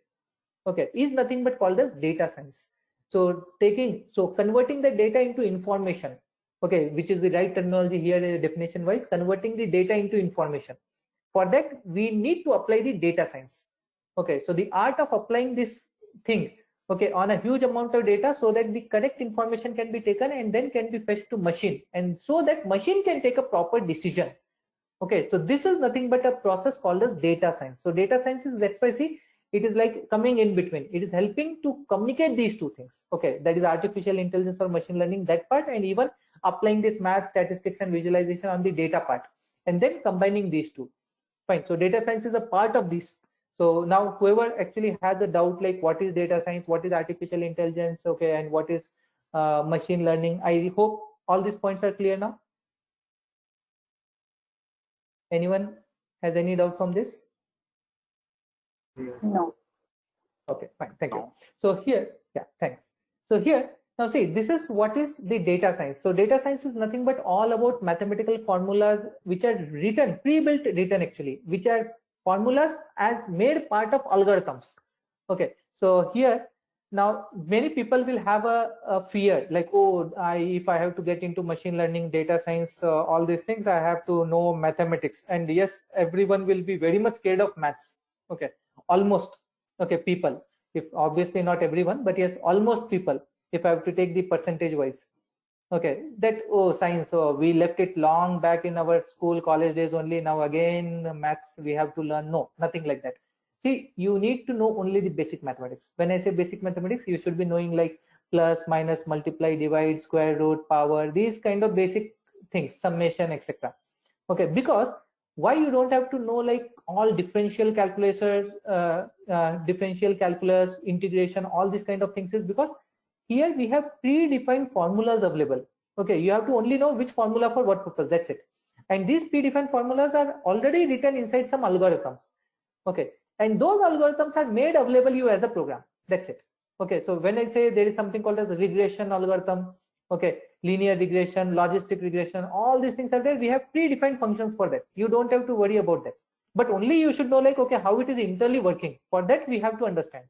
okay, is nothing but called as data science. So converting the data into information, okay, which is the right terminology here definition wise, converting the data into information. For that we need to apply the data science. Okay, so the art of applying this thing, okay, on a huge amount of data, so that the correct information can be taken and then can be fetched to machine, and so that machine can take a proper decision. Okay, so this is nothing but a process called as data science. So data science is, that's why see, it is like coming in between. It is helping to communicate these two things. Okay, that is artificial intelligence or machine learning, that part, and even applying this math, statistics, and visualization on the data part, and then combining these two. Fine. So data science is a part of this. So now whoever actually has a doubt like what is data science, what is artificial intelligence, okay, and what is machine learning, I hope all these points are clear now. Anyone has any doubt from this? No. Okay, fine, thank you. So here, yeah, thanks. So here, now see, this is what is the data science. So data science is nothing but all about mathematical formulas which are written, pre-built written actually, which are formulas as made part of algorithms. Okay, so here, now many people will have a fear like, oh, if I have to get into machine learning, data science, all these things, I have to know mathematics. And yes, everyone will be very much scared of maths. Okay, almost, okay, people, if obviously not everyone, but yes, almost people, if I have to take the percentage wise. Okay, that, oh, science, so we left it long back in our school, college days only, now again maths we have to learn. No, nothing like that. See, you need to know only the basic mathematics. When I say basic mathematics, you should be knowing like plus, minus, multiply, divide, square root, power, these kind of basic things, summation, etc. Okay, because why you don't have to know like all differential calculus, integration, all these kind of things, is because here we have predefined formulas available. Okay, you have to only know which formula for what purpose, that's it. And these predefined formulas are already written inside some algorithms. Okay, and those algorithms are made available you as a program, that's it. Okay, so when I say there is something called as regression algorithm, okay, linear regression, logistic regression, all these things are there. We have predefined functions for that. You don't have to worry about that, but only you should know like, okay, how it is internally working. For that we have to understand.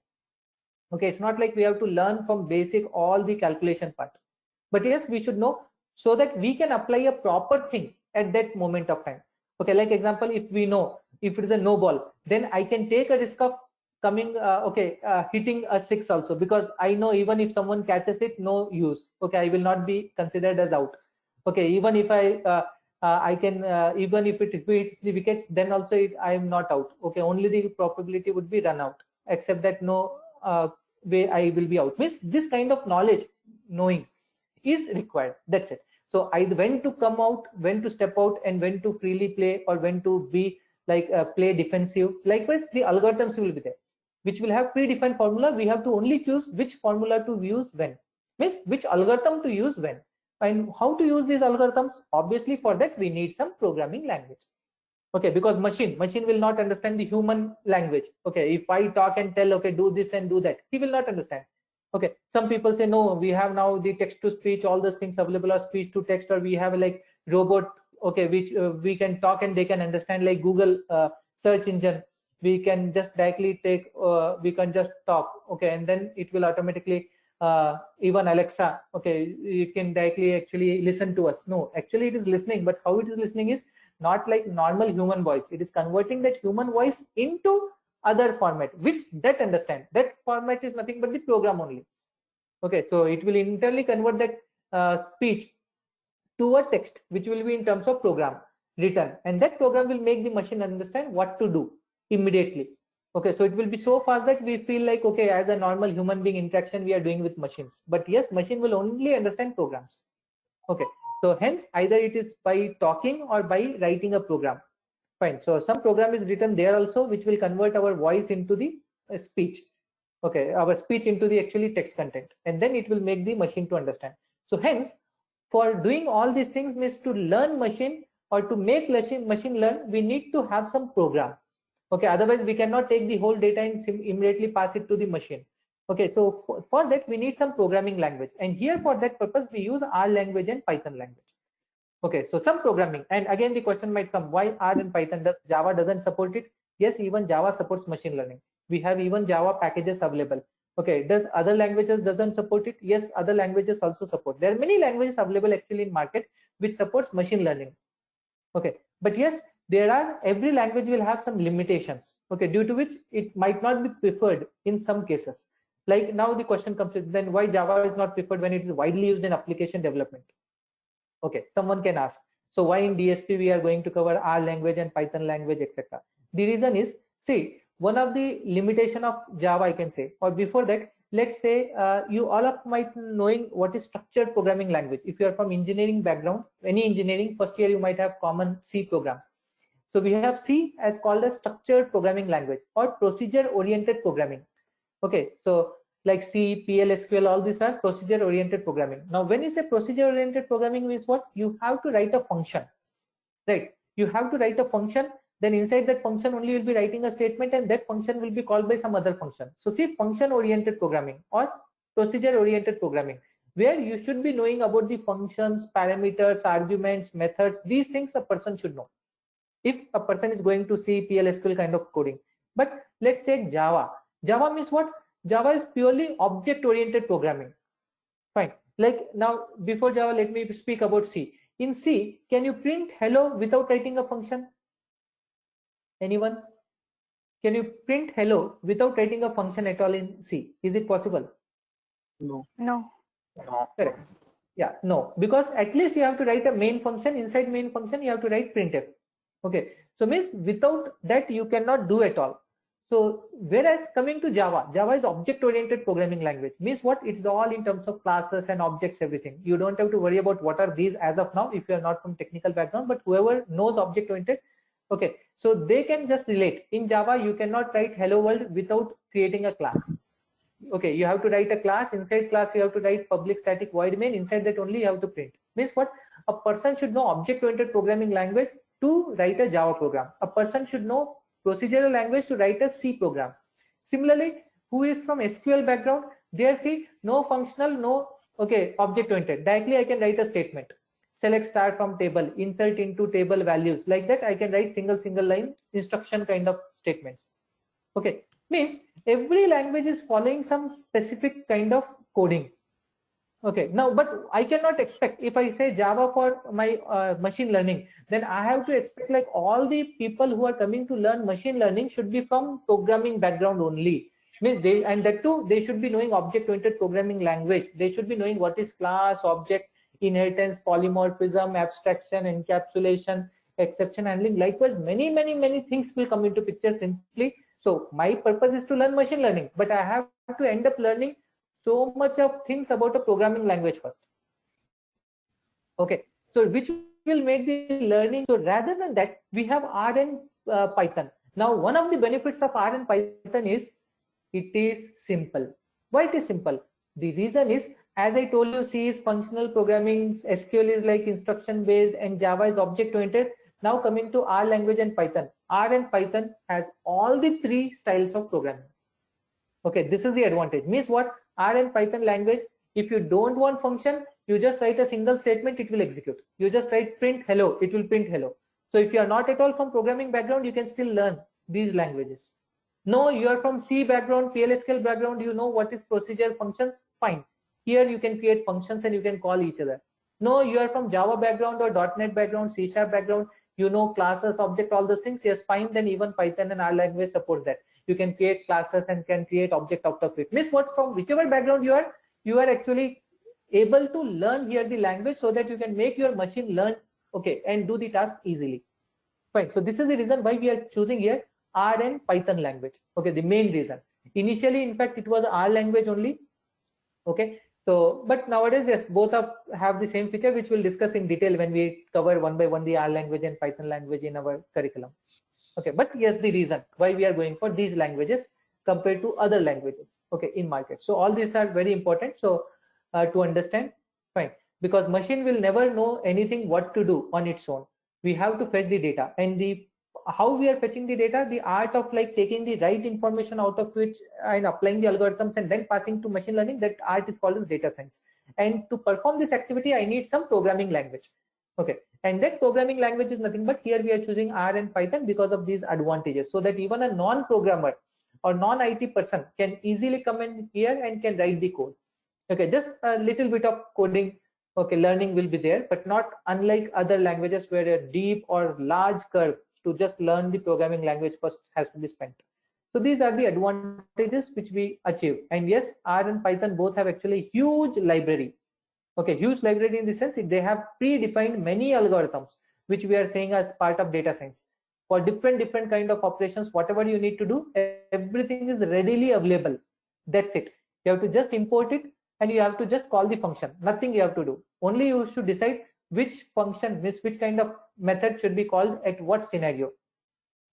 Okay, it's not like we have to learn from basic all the calculation part, but yes, we should know so that we can apply a proper thing at that moment of time. Okay, like example, if we know if it is a no ball, then I can take a risk of coming hitting a six also, because I know even if someone catches it, no use. Okay, I will not be considered as out. Okay, even if I can even if it hits the wickets, then also I am not out. Okay, only the probability would be run out, except that no way I will be out. Means this kind of knowledge, knowing, is required. That's it. So when to come out, when to step out, and when to freely play, or when to be like play defensive. Likewise, the algorithms will be there, which will have predefined formula. We have to only choose which formula to use when, means which algorithm to use when, and how to use these algorithms. Obviously, for that we need some programming language. Okay, because machine will not understand the human language. Okay, if I talk and tell, okay, do this and do that, he will not understand. Okay, some people say, no, we have now the text to speech, all those things available, or speech to text, or we have like robot, okay, which we can talk and they can understand, like Google search engine. We can just directly take, we can just talk, okay, and then it will automatically, even Alexa, okay, you can directly actually listen to us. No, actually it is listening, but how it is listening is not like normal human voice. It is converting that human voice into other format, which that understand. That format is nothing but the program only. Okay, so it will internally convert that speech to a text, which will be in terms of program written, and that program will make the machine understand what to do immediately. Okay, so it will be so fast that we feel like, okay, as a normal human being interaction we are doing with machines, but yes, machine will only understand programs. Okay, so hence either it is by talking or by writing a program. Fine, so some program is written there also, which will convert our voice into the speech. Okay, our speech into the actually text content, and then it will make the machine to understand. So hence, for doing all these things means to learn machine or to make machine learn, we need to have some program. Okay, otherwise we cannot take the whole data and immediately pass it to the machine. Okay, so for that we need some programming language, and here for that purpose we use R language and Python language. Okay, so some programming, and again the question might come, why R and Python? Java doesn't support it? Yes, even Java supports machine learning. We have even Java packages available. Okay, does other languages doesn't support it? Yes, other languages also support. There are many languages available actually in market which supports machine learning. Okay, but yes, there are, every language will have some limitations. Okay, due to which it might not be preferred in some cases. Like now the question comes, then why Java is not preferred when it is widely used in application development? Okay, someone can ask, so why in DSP we are going to cover R language and Python language, etc. The reason is, see, one of the limitation of Java, I can say, or before that, let's say you all of might knowing what is structured programming language. If you are from engineering background, any engineering first year, you might have common C program. So we have C as called a structured programming language or procedure oriented programming. Okay, so like C, PL, SQL, all these are procedure oriented programming. Now when you say procedure oriented programming means what? You have to write a function, right? You have to write a function, then inside that function only you'll be writing a statement, and that function will be called by some other function. So see, function oriented programming or procedure oriented programming, where you should be knowing about the functions, parameters, arguments, methods. These things a person should know if a person is going to see PL, SQL kind of coding. But let's take Java. Java means what? Java is purely object oriented programming. Fine. Like now before Java, let me speak about C. In C, can you print hello without writing a function? Anyone? Can you print hello without writing a function at all in C? Is it possible? No. No. No. Correct. Yeah, no, because at least you have to write a main function. Inside main function, you have to write printf. Okay, so means without that you cannot do at all. So whereas coming to Java, Java is object-oriented programming language. Means what? It's all in terms of classes and objects, everything. You don't have to worry about what are these as of now if you are not from technical background, but whoever knows object-oriented, okay, so they can just relate. In Java, you cannot write hello world without creating a class. Okay, you have to write a class. Inside class, you have to write public static void main. Inside that only you have to print. Means what? A person should know object-oriented programming language to write a Java program. A person should know procedural language to write a C program. Similarly, who is from SQL background, there see no functional, no, okay, object-oriented. Directly I can write a statement. Select star from table, insert into table values. Like that, I can write single line instruction kind of statements. Okay, means every language is following some specific kind of coding. Okay, now, but I cannot expect, if I say Java for my machine learning, then I have to expect like all the people who are coming to learn machine learning should be from programming background only. Means they, and that too, they should be knowing object-oriented programming language. They should be knowing what is class, object, inheritance, polymorphism, abstraction, encapsulation, exception handling. Likewise, many things will come into picture simply. So my purpose is to learn machine learning, but I have to end up learning so much of things about a programming language first. Okay, so which will make the learning. So rather than that, we have R and Python. Now, one of the benefits of R and Python is it is simple. Why it is simple? The reason is, as I told you, C is functional programming, SQL is like instruction based, and Java is object oriented. Now coming to R language and Python. R and Python has all the three styles of programming. Okay, this is the advantage. Means what? R and Python language, if you don't want function, you just write a single statement, it will execute. You just write print hello, it will print hello. So if you are not at all from programming background, you can still learn these languages. No, you are from C background, PLSQL background, you know what is procedure, functions, fine. Here you can create functions and you can call each other. No, you are from Java background or .NET background, C# background, you know classes, object, all those things, yes, fine, then even Python and R language support that. You can create classes and can create object out of it. Means what, from whichever background you are actually able to learn here the language so that you can make your machine learn, okay, and do the task easily. Fine. So this is the reason why we are choosing here R and Python language. Okay, the main reason. Initially, in fact, it was R language only. Okay. So, but nowadays, yes, both have the same feature, which we'll discuss in detail when we cover one by one the R language and Python language in our curriculum. Okay, but yes, the reason why we are going for these languages compared to other languages, okay, in market. So all these are very important. So to understand, fine, because machine will never know anything what to do on its own. We have to fetch the data, and how we are fetching the data, the art of like taking the right information out of which and applying the algorithms and then passing to machine learning, that art is called as data science. And to perform this activity, I need some programming language. Okay, and that programming language is nothing but here we are choosing R and Python because of these advantages, so that even a non-programmer or non-IT person can easily come in here and can write the code. Okay, just a little bit of coding, okay, learning will be there, but not unlike other languages where a deep or large curve to just learn the programming language first has to be spent. So these are the advantages which we achieve. And yes, R and Python both have actually huge library. Okay, huge library in the sense they have predefined many algorithms which we are saying as part of data science for different kind of operations. Whatever you need to do, everything is readily available. That's it. You have to just import it and you have to just call the function. Nothing you have to do. Only you should decide which function, which kind of method should be called at what scenario.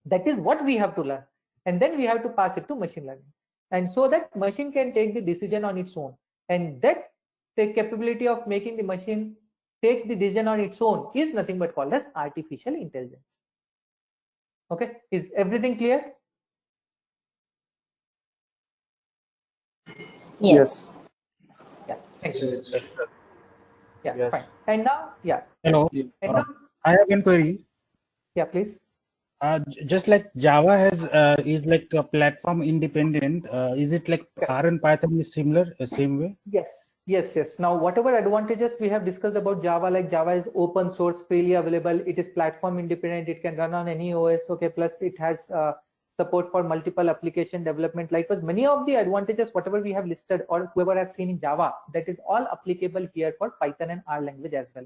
That is what we have to learn, and then we have to pass it to machine learning, and so that machine can take the decision on its own. And that the capability of making the machine take the decision on its own is nothing but called as artificial intelligence. Okay, is everything clear? Yes. Yeah, thank you. Yeah, yes. Fine. And now, yeah. Hello. I have one query. Yeah, please. Just like Java has is like a platform independent, is it like R and Python is similar, same way? Yes, yes, yes. Now, whatever advantages we have discussed about Java, like Java is open source, freely available. It is platform independent. It can run on any OS. Okay, plus it has support for multiple application development. Likewise, many of the advantages, whatever we have listed or whoever has seen in Java, that is all applicable here for Python and R language as well.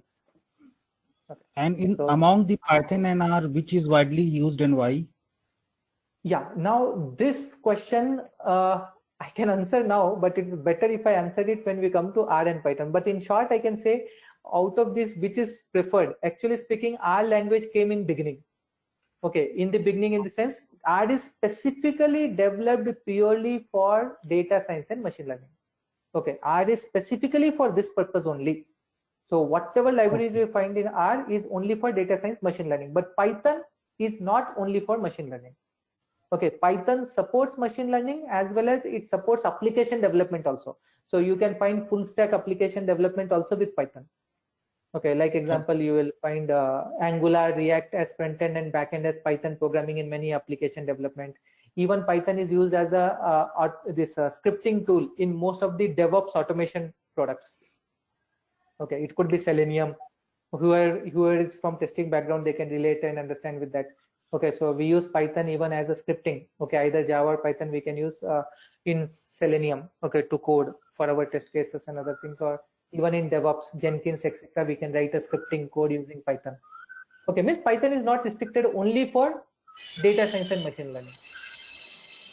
Okay. And among the Python and R, which is widely used and why? Yeah, now this question I can answer now, but it's better if I answer it when we come to R and Python. But in short, I can say out of this, which is preferred, actually speaking, R language came in beginning. Okay, in the beginning, in the sense, R is specifically developed purely for data science and machine learning. Okay, R is specifically for this purpose only. So whatever libraries you find in R is only for data science, machine learning, but Python is not only for machine learning. Okay, Python supports machine learning as well as it supports application development also. So you can find full stack application development also with Python. Okay, like example, you will find Angular, React as front end and back end as Python programming in many application development. Even Python is used as a scripting tool in most of the DevOps automation products. Okay, it could be Selenium. Whoever is from testing background, they can relate and understand with that. Okay, so we use Python even as a scripting. Okay, either Java or Python we can use in Selenium. Okay, to code for our test cases and other things, or even in DevOps, Jenkins, etc. We can write a scripting code using Python. Okay, means Python is not restricted only for data science and machine learning.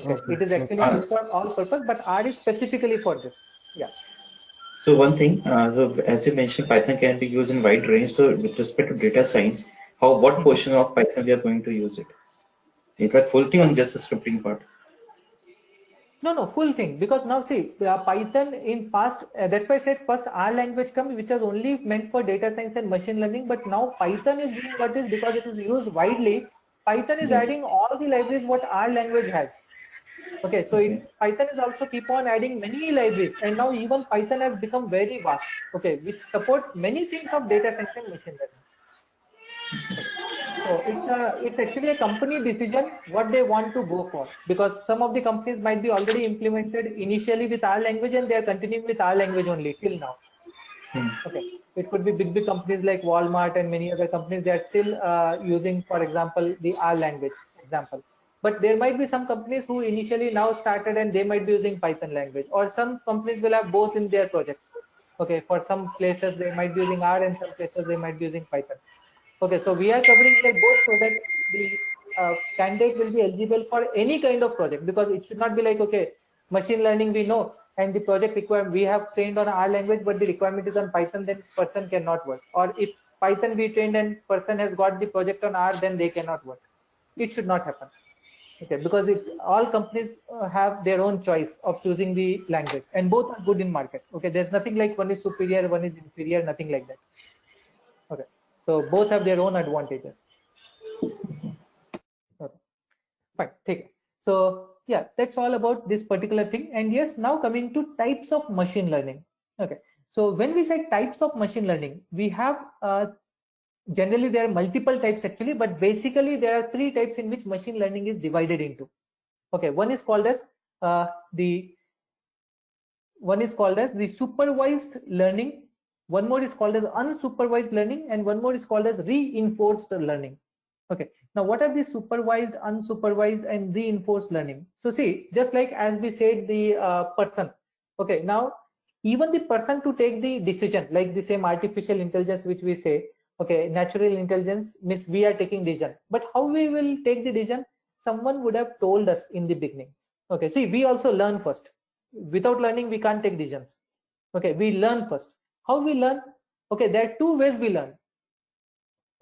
Okay, it is actually used for all purpose, but R is specifically for this. Yeah. So one thing, so as you mentioned, Python can be used in wide range. So with respect to data science, what portion of Python we are going to use it? It's like full thing on just the scripting part? No, full thing. Because now see, Python in past, that's why I said first R language comes, which was only meant for data science and machine learning. But now Python is doing what is, because it is used widely. Python is adding all the libraries what R language has. Okay, so Python is also keep on adding many libraries, and now even Python has become very vast. Okay, which supports many things of data science and machine learning. So it's actually a company decision what they want to go for, because some of the companies might be already implemented initially with R language and they are continuing with R language only till now. Okay, it could be big companies like Walmart and many other companies. They are still using, for example, the R language example. But there might be some companies who initially now started and they might be using Python language, or some companies will have both in their projects. Okay, for some places they might be using R and some places they might be using Python. Okay, so we are covering here both so that the candidate will be eligible for any kind of project, because it should not be like, okay, machine learning we know and the project requirement we have trained on R language, but the requirement is on Python, then person cannot work. Or if Python we trained and person has got the project on R, then they cannot work. It should not happen. Okay, because all companies have their own choice of choosing the language, and both are good in market. Okay, there's nothing like one is superior, one is inferior, nothing like that. Okay, so both have their own advantages. Okay, fine, take it. So yeah, that's all about this particular thing. And yes, now coming to types of machine learning. Okay, so when we say types of machine learning, we have generally there are multiple types actually, but basically there are 3 types in which machine learning is divided into. Okay, one is called as the supervised learning, one more is called as unsupervised learning, and one more is called as reinforced learning. Okay, now what are the supervised, unsupervised, and reinforced learning? So see, just like as we said, the person. Okay, now even the person to take the decision, like the same artificial intelligence which we say, okay, natural intelligence means we are taking decision, but how we will take the decision? Someone would have told us in the beginning. Okay, see, we also learn first. Without learning, we can't take decisions. Okay, we learn first. How we learn? Okay, there are 2 ways we learn.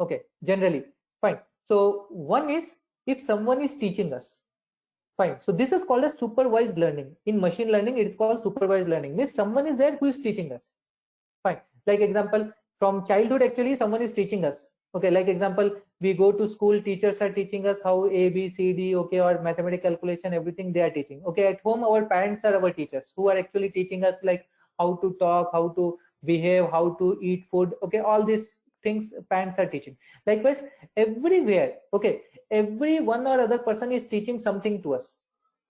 Okay, generally, fine. So one is if someone is teaching us. Fine. So this is called as supervised learning. In machine learning, it is called supervised learning. Means someone is there who is teaching us. Fine. Like example, from childhood, actually, someone is teaching us. Okay, like example, we go to school, teachers are teaching us how A, B, C, D, okay, or mathematical calculation, everything they are teaching. Okay, at home, our parents are our teachers who are actually teaching us like how to talk, how to behave, how to eat food. Okay, all these things parents are teaching. Likewise, everywhere, okay, every one or other person is teaching something to us.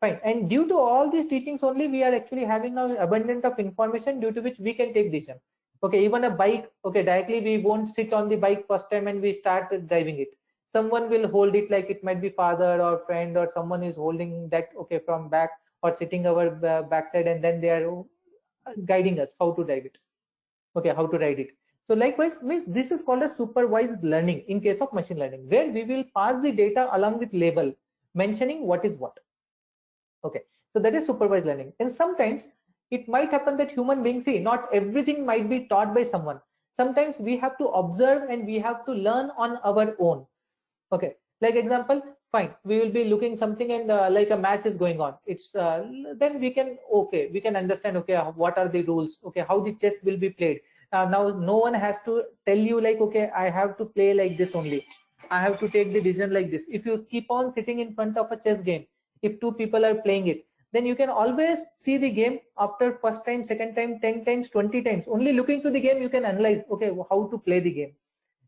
Fine. And due to all these teachings only, we are actually having an abundance of information due to which we can take decision. Okay, even a bike, okay, directly we won't sit on the bike first time and we start driving it. Someone will hold it, like it might be father or friend or someone is holding that, okay, from back or sitting our backside, and then they are guiding us how to drive it. Okay, how to ride it. So likewise, means this is called a supervised learning in case of machine learning, where we will pass the data along with label mentioning what is what. Okay, so that is supervised learning. And sometimes it might happen that human beings, see, not everything might be taught by someone. Sometimes we have to observe and we have to learn on our own. Okay, like example, fine, we will be looking something and like a match is going on. It's then we can, okay, we can understand, okay, what are the rules, okay, how the chess will be played. Now no one has to tell you like, okay, I have to play like this only. I have to take the decision like this. If you keep on sitting in front of a chess game, if 2 people are playing it, then you can always see the game after first time, second time, 10 times, 20 times. Only looking to the game, you can analyze, okay, how to play the game.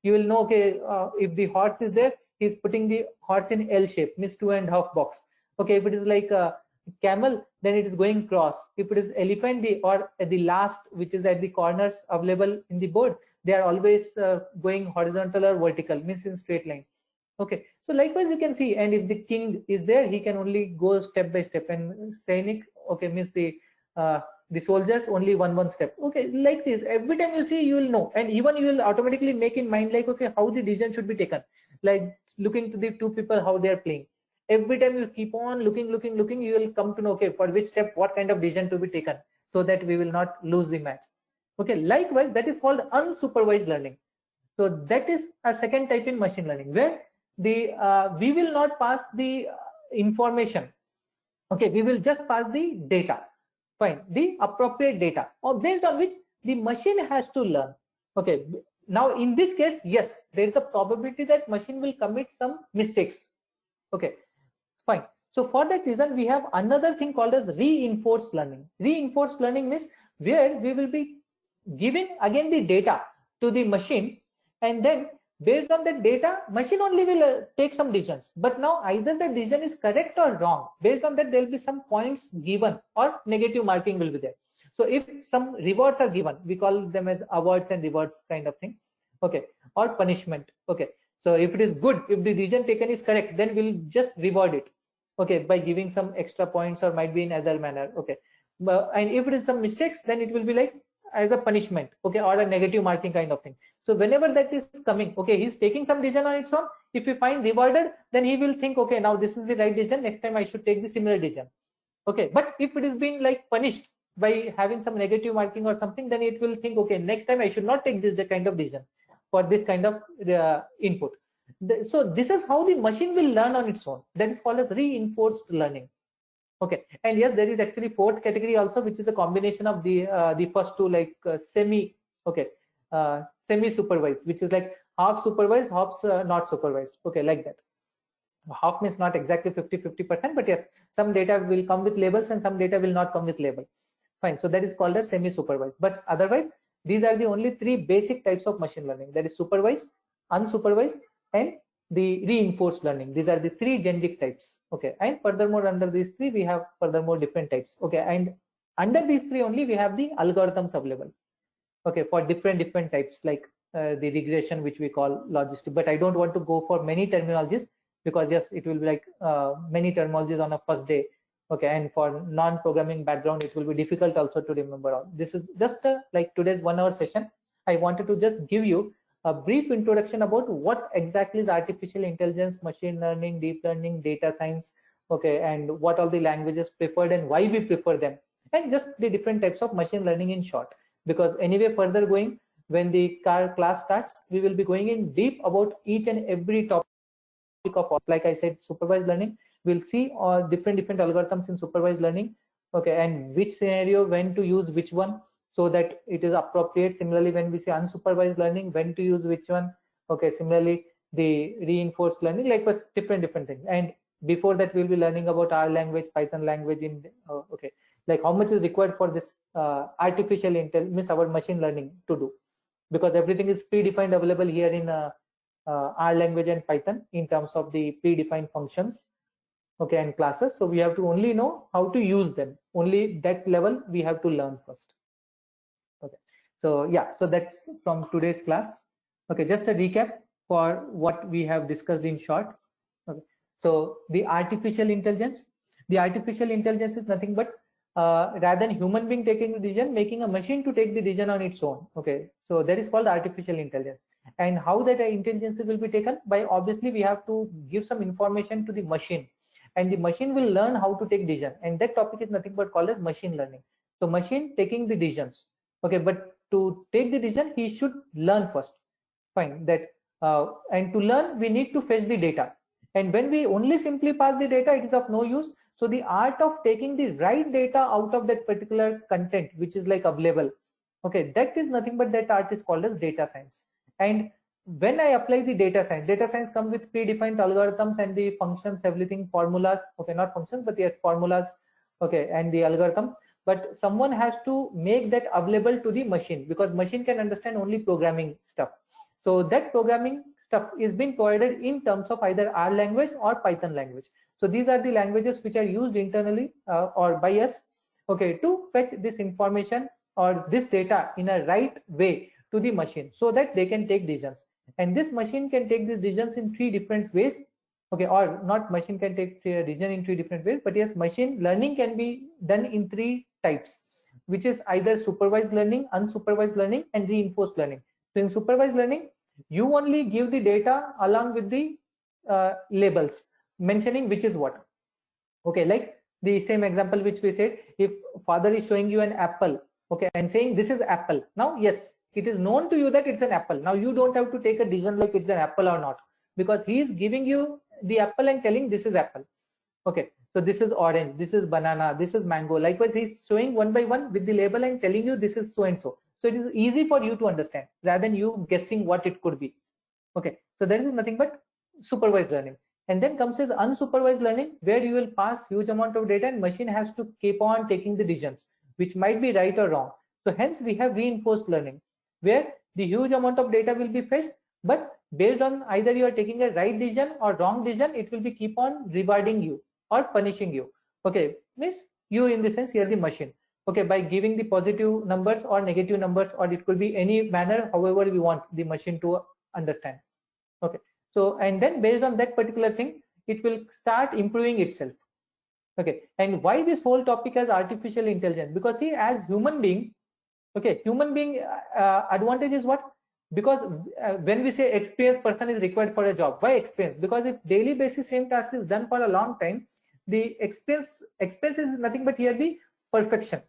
You will know, okay, if the horse is there, he's putting the horse in L shape, means 2.5 box. Okay, if it is like a camel, then it is going cross. If it is elephant, or at the last, which is at the corners available in the board, they are always going horizontal or vertical, means in straight line. Okay, so likewise you can see, and if the king is there, he can only go step by step, and Sainik, okay, means the soldiers only one step. Okay, like this, every time you see, you will know, and even you will automatically make in mind like, okay, how the decision should be taken, like looking to the 2 people how they are playing. Every time you keep on looking, you will come to know, okay, for which step what kind of decision to be taken, so that we will not lose the match. Okay, likewise, that is called unsupervised learning. So that is a second type in machine learning, where the we will not pass the information. Okay, we will just pass the data. Fine, the appropriate data, or based on which the machine has to learn. Okay, now in this case, yes, there is a probability that machine will commit some mistakes. Okay, fine. So for that reason, we have another thing called as reinforced learning. Reinforced learning means where we will be giving again the data to the machine, and then based on that data, machine only will take some decisions. But now either the decision is correct or wrong. Based on that, there will be some points given or negative marking will be there. So So if some rewards are given, we call them as awards and rewards kind of thing. Okay, or punishment. Okay, so if it is good, if the decision taken is correct, then we'll just reward it. Okay, by giving some extra points or might be in other manner. Okay, and if it is some mistakes, then it will be like as a punishment. Okay, or a negative marking kind of thing. So whenever that is coming, okay, he's taking some decision on its own. If we find rewarded, then he will think, okay, now this is the right decision. Next time I should take the similar decision. Okay, but if it is being like punished by having some negative marking or something, then it will think, okay, next time I should not take this kind of decision for this kind of input. So this is how the machine will learn on its own. That is called as reinforced learning. Okay, and yes, there is actually fourth category also, which is a combination of the first two, like semi-supervised, which is like half supervised, half not supervised. Okay, like that. Half means not exactly 50-50%, but yes, some data will come with labels and some data will not come with label. Fine, so that is called as semi-supervised. But otherwise, these are the only three basic types of machine learning. That is supervised, unsupervised, and the reinforced learning. These are the three generic types. Okay, and furthermore, under these three, we have furthermore different types. Okay, and under these three only, we have the algorithms available. Okay, for different types, like the regression, which we call logistic. But I don't want to go for many terminologies, because yes, it will be like many terminologies on a first day. Okay, and for non-programming background, it will be difficult also to remember all. This is just like today's 1 hour session. I wanted to just give you a brief introduction about what exactly is artificial intelligence, machine learning, deep learning, data science. Okay, and what all the languages preferred and why we prefer them, and just the different types of machine learning in short. Because anyway, further going, when the class starts, we will be going in deep about each and every topic of, like I said, supervised learning. We'll see all different algorithms in supervised learning. Okay, and which scenario, when to use which one, so that it is appropriate. Similarly, when we say unsupervised learning, when to use which one. Okay, similarly, the reinforced learning, like different things. And before that, we'll be learning about R language, Python language in okay, like how much is required for this artificial intelligence, means our machine learning to do, because everything is predefined available here in R language and Python in terms of the predefined functions. Okay, and classes. So we have to only know how to use them. Only that level we have to learn first. Okay, so yeah, so that's from today's class. Okay, just a recap for what we have discussed in short. Okay, so the artificial intelligence is nothing but rather than human being taking the decision, making a machine to take the decision on its own. Okay, so that is called artificial intelligence. And how that intelligence will be taken? By obviously we have to give some information to the machine, and the machine will learn how to take decision, and that topic is nothing but called as machine learning. So machine taking the decisions. Okay, but to take the decision, he should learn first. Fine, that and to learn, we need to fetch the data, and when we only simply pass the data, it is of no use. So the art of taking the right data out of that particular content, which is like available, okay, that is nothing but that art is called as data science. And when I apply the data science comes with predefined algorithms and the functions, everything, formulas. Okay, not functions, but the formulas. Okay, and the algorithm. But someone has to make that available to the machine, because machine can understand only programming stuff. So that programming stuff is being provided in terms of either R language or Python language. So these are the languages which are used internally or by us, okay, to fetch this information or this data in a right way to the machine, so that they can take decisions. And this machine can take these decisions in 3 different ways. Okay, or not machine can take a decision in 3 different ways, but yes, machine learning can be done in 3 types, which is either supervised learning, unsupervised learning, and reinforced learning. So in supervised learning, you only give the data along with the labels mentioning which is what. Okay, like the same example which we said, if father is showing you an apple, okay, and saying this is apple. Now yes, it is known to you that it's an apple. Now you don't have to take a decision like it's an apple or not, because he is giving you the apple and telling this is apple. Okay, so this is orange, this is banana, this is mango. Likewise, he's showing one by one with the label and telling you this is so and so. So it is easy for you to understand rather than you guessing what it could be. Okay, so there is nothing but supervised learning. And then comes as unsupervised learning, where you will pass huge amount of data and machine has to keep on taking the decisions, which might be right or wrong. So hence we have reinforced learning, where the huge amount of data will be fetched, but based on either you are taking a right decision or wrong decision, it will be keep on rewarding you or punishing you. Okay, means you in the sense here the machine. okay, by giving the positive numbers or negative numbers, or it could be any manner, however we want the machine to understand. Okay, so and then based on that particular thing, it will start improving itself. Okay, and why this whole topic as artificial intelligence? Because see, as human being, okay, human being advantage is what? Because when we say experienced person is required for a job, why experience? Because if daily basis same task is done for a long time, the expense is nothing but here the perfection.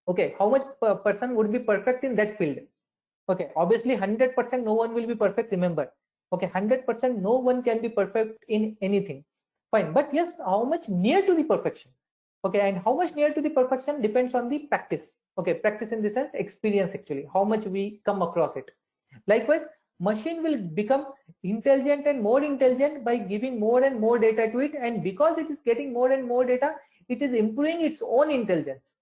Okay, how much person would be perfect in that field? Okay, obviously 100% no one will be perfect, remember. Okay, 100% no one can be perfect in anything. Fine, but yes, how much near to the perfection? Okay, and how much near to the perfection depends on the practice. Okay, practice in the sense experience, actually how much we come across it. Likewise, machine will become intelligent and more intelligent by giving more and more data to it, and because it is getting more and more data, it is improving its own intelligence.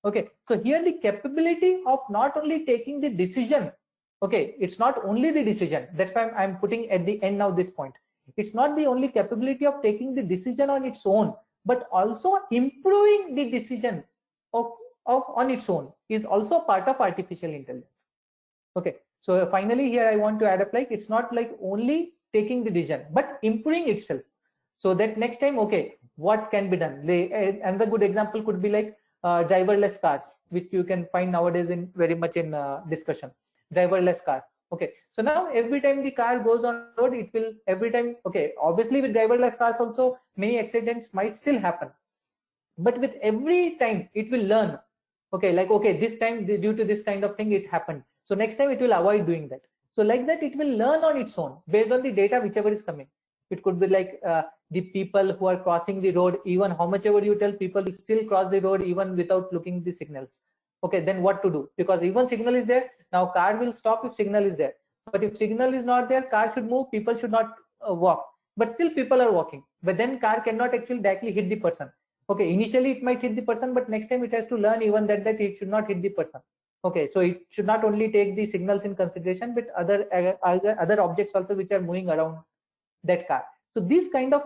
Okay, so here the capability of not only taking the decision, okay, it's not only the decision, that's why I'm putting at the end now this point. It's not the only capability of taking the decision on its own, but also improving the decision of on its own is also part of artificial intelligence. Okay, so finally here I want to add up, like it's not like only taking the decision but improving itself, so that next time, okay, what can be done? Another good example could be like driverless cars, which you can find nowadays in very much in discussion. Driverless cars. Okay, so now every time the car goes on road, it will every time, okay, obviously with driverless cars also many accidents might still happen, but with every time it will learn, okay, like okay, this time due to this kind of thing it happened, so next time it will avoid doing that. So like that it will learn on its own based on the data whichever is coming. It could be like the people who are crossing the road, even how much ever you tell, people will still cross the road even without looking the signals. Okay, then what to do? Because even signal is there, now car will stop if signal is there, but if signal is not there, car should move, people should not walk, but still people are walking, but then car cannot actually directly hit the person. Okay, initially it might hit the person, but next time it has to learn even that it should not hit the person. Okay, so it should not only take the signals in consideration, but other objects also which are moving around that car. So this kind of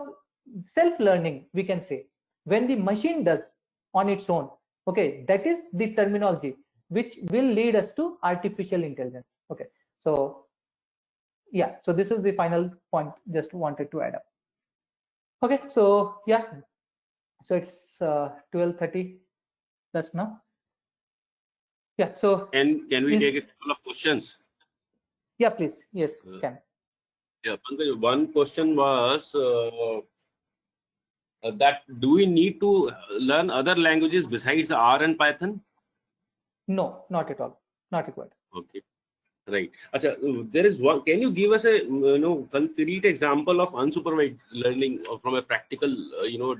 self-learning, we can say, when the machine does on its own, okay, that is the terminology which will lead us to artificial intelligence. Okay, so yeah, so this is the final point just wanted to add up. Okay, so yeah, so it's 12:30 plus now. Yeah, so can we take a couple of questions? Yeah, please. Yes, can. Yeah, Pankaj, one question was that do we need to learn other languages besides R and Python? No, not at all. Not required. Okay, right. Achha, there is one. Can you give us a concrete example of unsupervised learning from a practical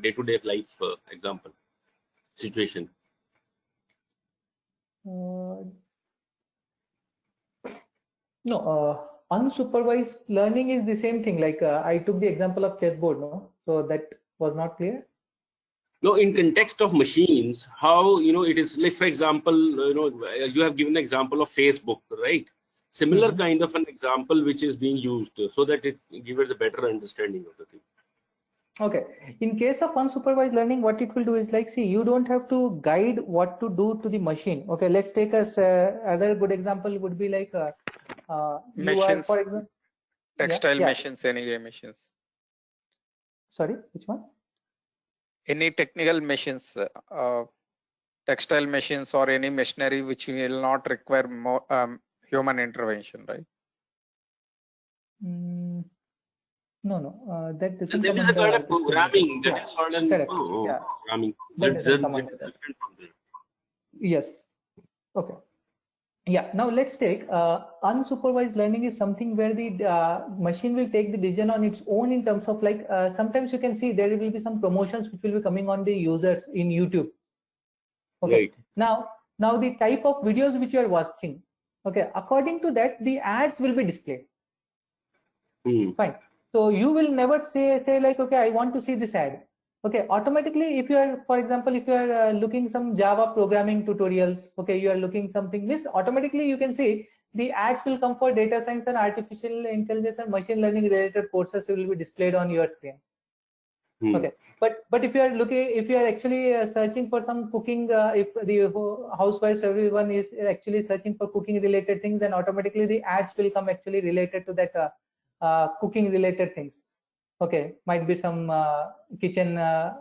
day-to-day life example situation? No, unsupervised learning is the same thing. Like I took the example of chessboard, no? So that was not clear. No, in context of machines, how it is like, for example, you have given an example of Facebook, right? Similar kind of an example which is being used so that it gives us a better understanding of the thing. Okay, in case of unsupervised learning, what it will do is like, see, you don't have to guide what to do to the machine. Okay, let's take us other good example would be like machines, for example, textile machines, any machines. Sorry, which one? Any technical machines, textile machines or any machinery which will not require more human intervention, right? No, that doesn't. There is a kind of programming that is called programming. That doesn't come under that. Yes. Okay. Yeah. Now let's take unsupervised learning is something where the machine will take the decision on its own in terms of like sometimes you can see there will be some promotions which will be coming on the users in YouTube. Okay. Right. Now the type of videos which you are watching. Okay. According to that, the ads will be displayed. Fine. So you will never say like, okay, I want to see this ad. Okay, automatically, if you are, for example, if you are looking some Java programming tutorials, okay, you are looking something, this automatically you can see the ads will come for data science and artificial intelligence and machine learning related courses will be displayed on your screen. Okay, but if you are looking, if you are actually searching for some cooking, if the housewives, everyone is actually searching for cooking related things, then automatically the ads will come actually related to that cooking related things. Okay, might be some kitchen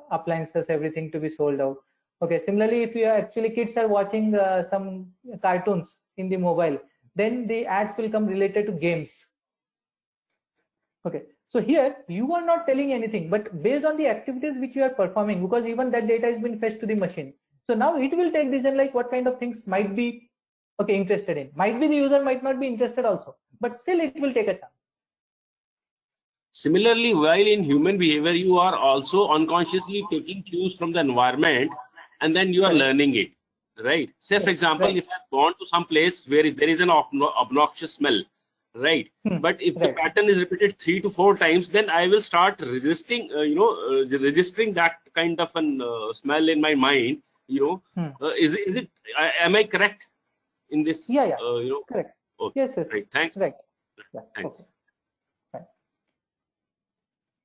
appliances, everything to be sold out. Okay, similarly, if you are actually kids are watching some cartoons in the mobile, then the ads will come related to games. Okay, so here you are not telling anything, but based on the activities which you are performing, because even that data has been fetched to the machine. So now it will take decision like what kind of things might be okay interested in. Might be the user might not be interested also, but still it will take a chance. Similarly, while in human behavior, you are also unconsciously taking cues from the environment and then you are learning it, right? Say, for example, if I've gone to some place where there is an obnoxious smell, right? But if the pattern is repeated 3 to 4 times, then I will start resisting, registering that kind of an smell in my mind. Is it? Am I correct in this? Yeah. Correct. Okay. Yes. Right. Thanks. Right. Yeah. Thanks. Okay. Fine.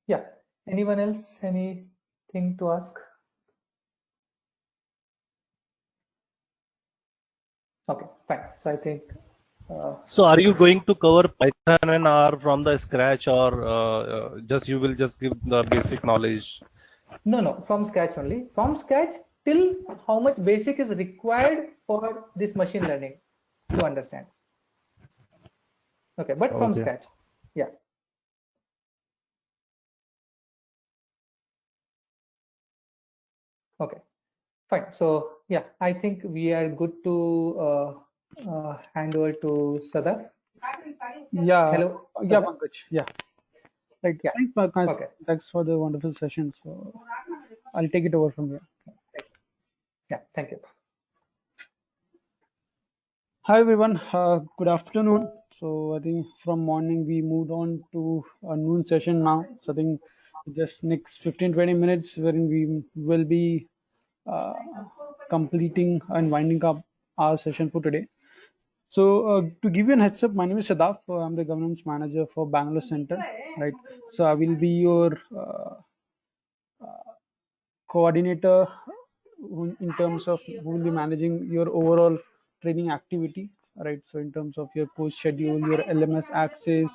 Yeah. Anyone else? Anything to ask? Okay. Fine. So I think. So are you going to cover Python and R from the scratch, or just you will just give the basic knowledge? No, from scratch only. From scratch till how much basic is required for this machine learning to understand. Okay, but from scratch. Yeah. Okay, fine. So yeah, I think we are good to hand over to Sadaf. Yeah. Hello. Yeah, Sadaf? Pankaj. Yeah. Right. Yeah. Thanks, Pankaj. Okay. Thanks for the wonderful session. So I'll take it over from here. Yeah. Thank you. Hi everyone. Good afternoon. So I think from morning we moved on to a noon session now. So I think just next 15-20 minutes wherein we will be completing and winding up our session for today. So to give you an heads up, my name is Sadaf. I'm the governance manager for Bangalore Center, right? So I will be your coordinator in terms of who will be managing your overall training activity, right? So in terms of your course schedule, your LMS access,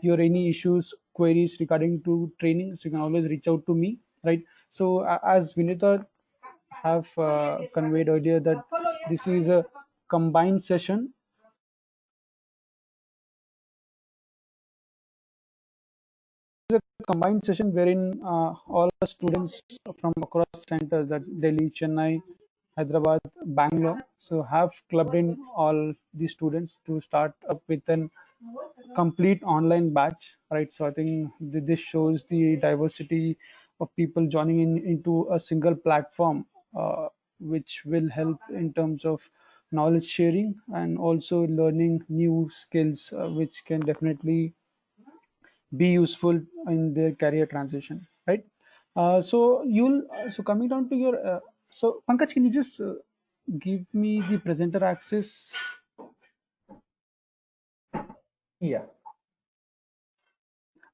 your any issues, queries regarding to training, so you can always reach out to me, right? So as Vinita have conveyed earlier that this is a combined session. Combined session wherein all the students from across centers, that's Delhi, Chennai, Hyderabad, Bangalore, so have clubbed in all the students to start up with an complete online batch, right? So I think this shows the diversity of people joining into a single platform, which will help in terms of knowledge sharing and also learning new skills, which can definitely be useful in their career transition, right? So coming down to your so Pankaj, can you just give me the presenter access? Yeah.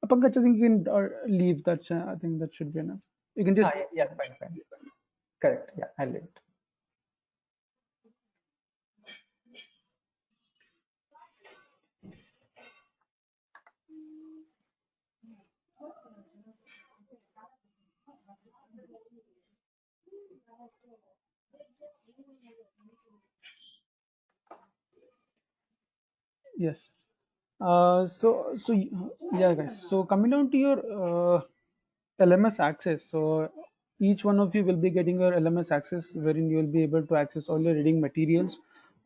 Pankaj, I think you can leave that. I think that should be enough. You can just. Yeah, fine. Correct. Yeah, I'll leave it. Yes. Yeah, guys. So coming down to your LMS access. So each one of you will be getting your LMS access, wherein you will be able to access all your reading materials,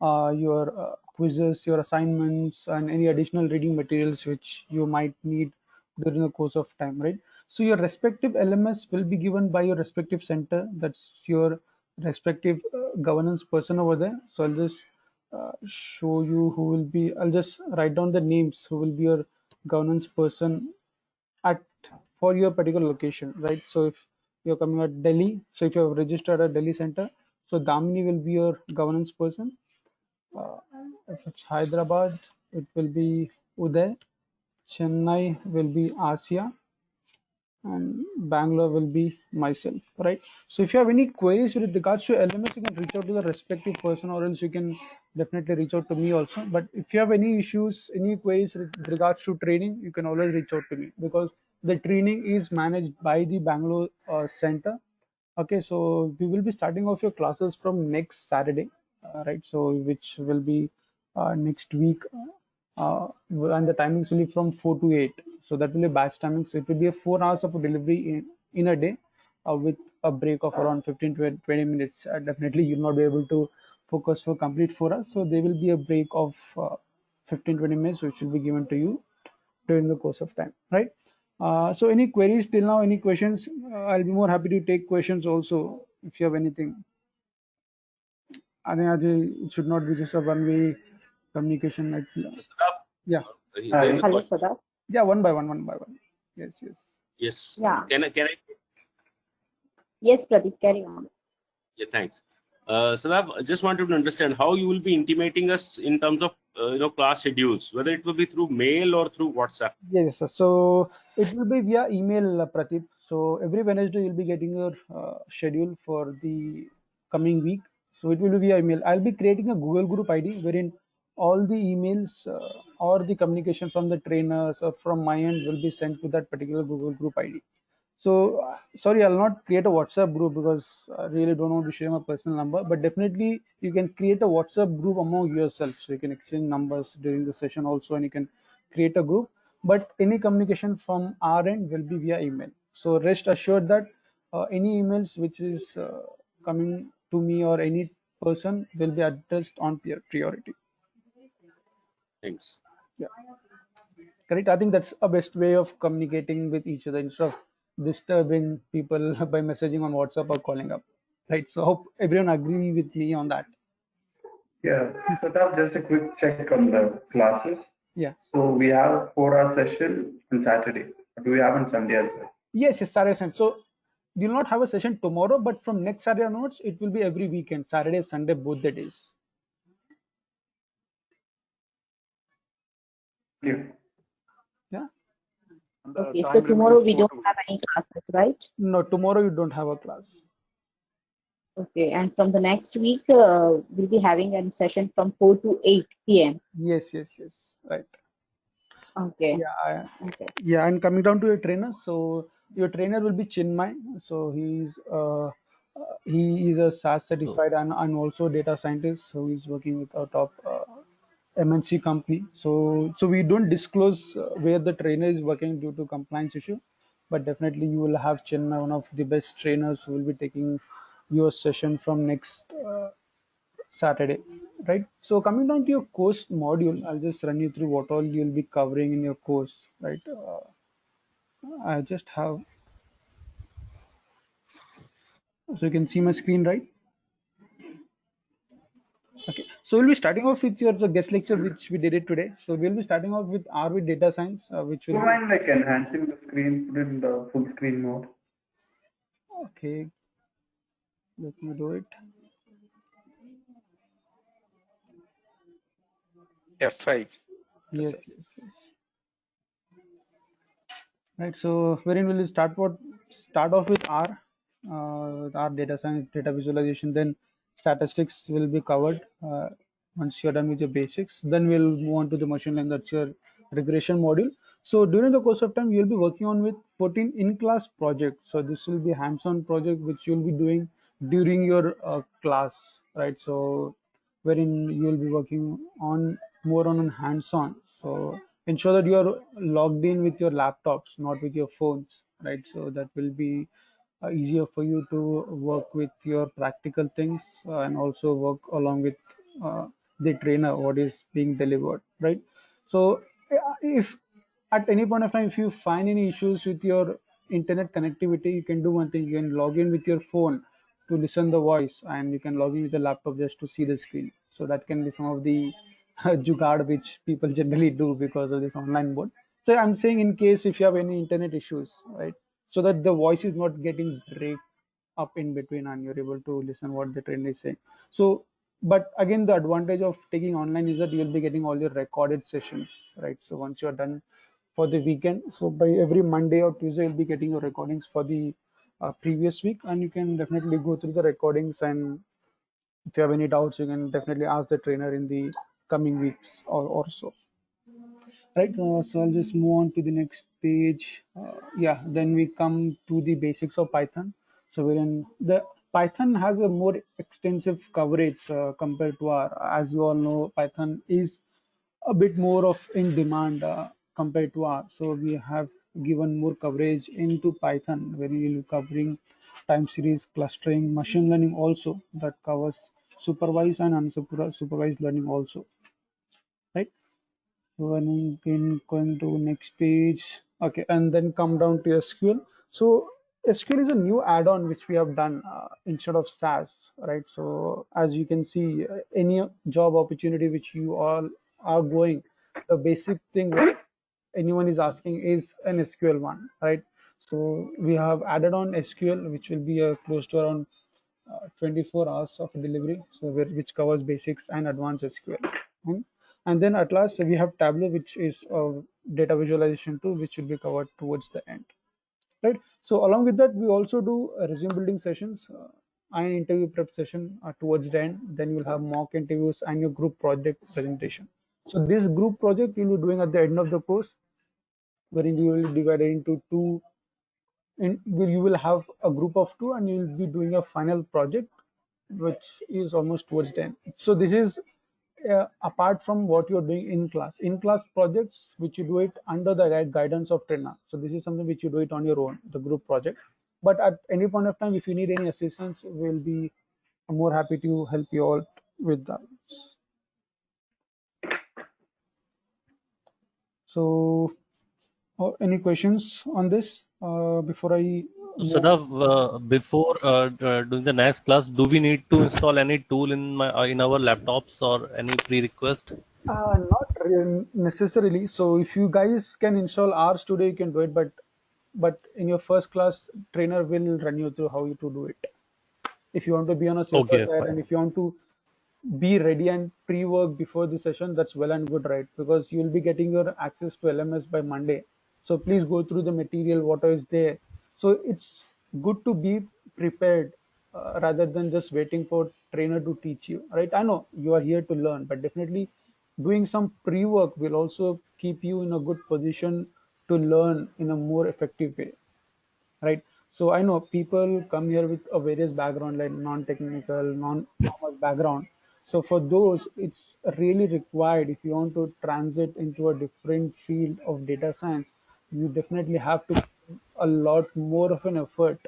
your quizzes, your assignments, and any additional reading materials which you might need during the course of time, right? So your respective LMS will be given by your respective center. That's your respective governance person over there. So I'll just show you who will be. I'll just write down the names who will be your governance person at for your particular location, right? So if you're coming at Delhi, so if you have registered at Delhi center, so Damini will be your governance person. If it's Hyderabad, it will be Uday. Chennai will be Asia. and Bangalore will be myself, right? So if you have any queries with regards to LMS, you can reach out to the respective person, or else you can definitely reach out to me also. But if you have any issues, any queries with regards to training, you can always reach out to me, because the training is managed by the Bangalore center. Okay, so we will be starting off your classes from next Saturday, right? So which will be next week, and the timings will be from 4 to 8. So that will be batch timings. So it will be a 4 hours of delivery in a day, with a break of around 15 to 20 minutes. Definitely you'll not be able to focus for complete 4 hours. So there will be a break of 15-20 minutes, which will be given to you during the course of time, right? So any queries till now, any questions? I'll be more happy to take questions also if you have anything. I think Ajay, it should not be just a one-way communication. Like, yeah. Hello, Sadaf. Yeah, one by one. Yes. Yes. Yeah. Can I? Yes, Pradeep, carry on. Yeah, thanks. Sadaf, I just wanted to understand how you will be intimating us in terms of class schedules, whether it will be through mail or through WhatsApp. Yes, sir. So it will be via email, Pradeep. So every Wednesday you'll be getting your schedule for the coming week. So it will be via email. I'll be creating a Google Group ID wherein all the emails or the communication from the trainers or from my end will be sent to that particular Google Group ID. So sorry, I'll not create a WhatsApp group because I really don't want to share my personal number. But definitely you can create a WhatsApp group among yourself, so you can exchange numbers during the session also, and you can create a group. But any communication from our end will be via email. So rest assured that any emails which is coming to me or any person will be addressed on priority. Thanks. Yeah. Correct. I think that's a best way of communicating with each other instead of disturbing people by messaging on WhatsApp or calling up. Right. So hope everyone agree with me on that. Yeah. So that's just a quick check on the classes. Yeah. So we have 4-hour session on Saturday. Do we have on Sunday as well? Yes, Saturday, Sunday. So you'll not have a session tomorrow, but from next Saturday onwards, it will be every weekend, Saturday, Sunday, both the days. Yeah. Yeah. Okay, so tomorrow we don't have any classes, right? No, tomorrow you don't have a class. Okay, and from the next week, we'll be having a session from 4 to 8 p.m. Yes, right. Okay. Yeah. Okay. Yeah, and coming down to your trainer, so your trainer will be Chinmay. So he is a SAS certified and also data scientist. So he's working with our top MNC company. So we don't disclose where the trainer is working due to compliance issue, but definitely you will have Chinmay, one of the best trainers, who will be taking your session from next Saturday, right? So coming down to your course module, I'll just run you through what all you'll be covering in your course, right? I just have, so you can see my screen, right? Okay, so we'll be starting off with the guest lecture which we did it today. So we'll be starting off with R with data science, which will. Do you mind like enhancing the screen, put it in the full screen mode? Okay, let me do it. F5. Yes. Right. So wherein we'll start off with R data science, data visualization, then statistics will be covered once you're done with your basics. Then we'll move on to the machine learning, that's your regression module. So during the course of time, you'll be working on with 14 in-class projects. So this will be hands-on project which you'll be doing during your class, right? So wherein you'll be working on more on hands-on. So ensure that you are logged in with your laptops, not with your phones, right? So that will be easier for you to work with your practical things and also work along with the trainer, what is being delivered, right? So if at any point of time, if you find any issues with your internet connectivity, you can do one thing: you can log in with your phone to listen the voice, and you can log in with the laptop just to see the screen. So that can be some of the jugaad which people generally do because of this online mode. So I'm saying, in case if you have any internet issues, right, so that the voice is not getting break up in between and you're able to listen what the trainer is saying. So but again, the advantage of taking online is that you'll be getting all your recorded sessions, right? So once you're done for the weekend. So by every Monday or Tuesday, you'll be getting your recordings for the previous week, and you can definitely go through the recordings, and if you have any doubts, you can definitely ask the trainer in the coming weeks or so. Right, so I'll just move on to the next page. Yeah, then we come to the basics of Python. So wherein the Python has a more extensive coverage compared to R. As you all know, Python is a bit more of in demand compared to R. So we have given more coverage into Python, where we will covering time series, clustering, machine learning also, that covers supervised and unsupervised learning also, right? When going to next page, okay, and then come down to SQL. So SQL is a new add-on which we have done instead of SAS, right? So as you can see, any job opportunity which you all are going, the basic thing that anyone is asking is an SQL one, right? So we have added on SQL, which will be close to around 24 hours of delivery, so which covers basics and advanced SQL. And then at last we have Tableau, which is a data visualization tool, which will be covered towards the end, right? So along with that, we also do resume building sessions and interview prep session towards the end. Then you'll have mock interviews and your group project presentation. So this group project you'll be doing at the end of the course, wherein you will divide it into two. You will have a group of two, and you will be doing a final project, which is almost towards the end. So this is apart from what you're doing in class. In class projects, which you do it under the guidance of trainer. So this is something which you do it on your own, the group project. But at any point of time, if you need any assistance, we'll be more happy to help you out with that. So, any questions on this before I? So Sadaf, before doing the next class, do we need to install any tool in our laptops or any prerequisite? Not necessarily. So if you guys can install ours today, you can do it. But in your first class, trainer will run you through how to do it. If you want to be on a safer side, and if you want to be ready and pre-work before the session, that's well and good, right? Because you'll be getting your access to LMS by Monday. So please go through the material, what is there. So it's good to be prepared rather than just waiting for trainer to teach you, right? I know you are here to learn, but definitely doing some pre-work will also keep you in a good position to learn in a more effective way, right? So I know people come here with a various background, like non-technical, non-commerce background. So for those, it's really required. If you want to transit into a different field of data science, you definitely have to put a lot more of an effort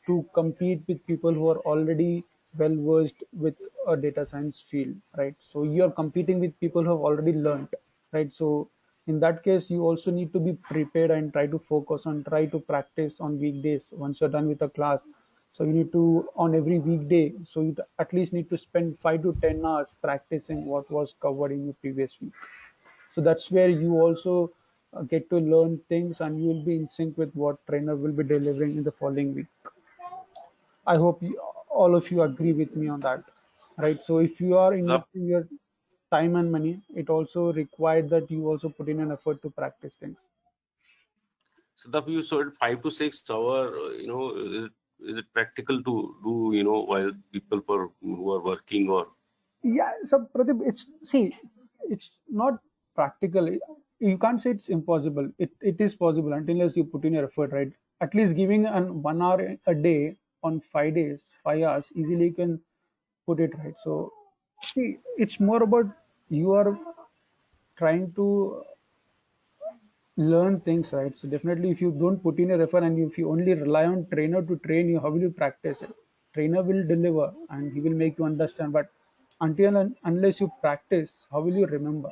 to compete with people who are already well versed with a data science field, right? So you're competing with people who have already learned, right? So in that case, you also need to be prepared and try to focus on, try to practice on weekdays once you're done with a class. So you need to, on every weekday, so you at least need to spend 5 to 10 hours practicing what was covered in your previous week. So that's where you also get to learn things, and you will be in sync with what trainer will be delivering in the following week. I hope all of you agree with me on that, right? So if you are investing your time and money, it also required that you also put in an effort to practice things. So that you said 5 to 6 hours, is it practical to do, while people who are working or? Yeah, so Pradeep, it's not practical. You can't say it's impossible. It is possible unless you put in your effort, right? At least giving an 1 hour a day on 5 days, 5 hours, easily you can put it right. So see, it's more about you are trying to learn things, right? So definitely, if you don't put in a effort and if you only rely on trainer to train you, how will you practice it? Trainer will deliver and he will make you understand, but until and unless you practice, how will you remember?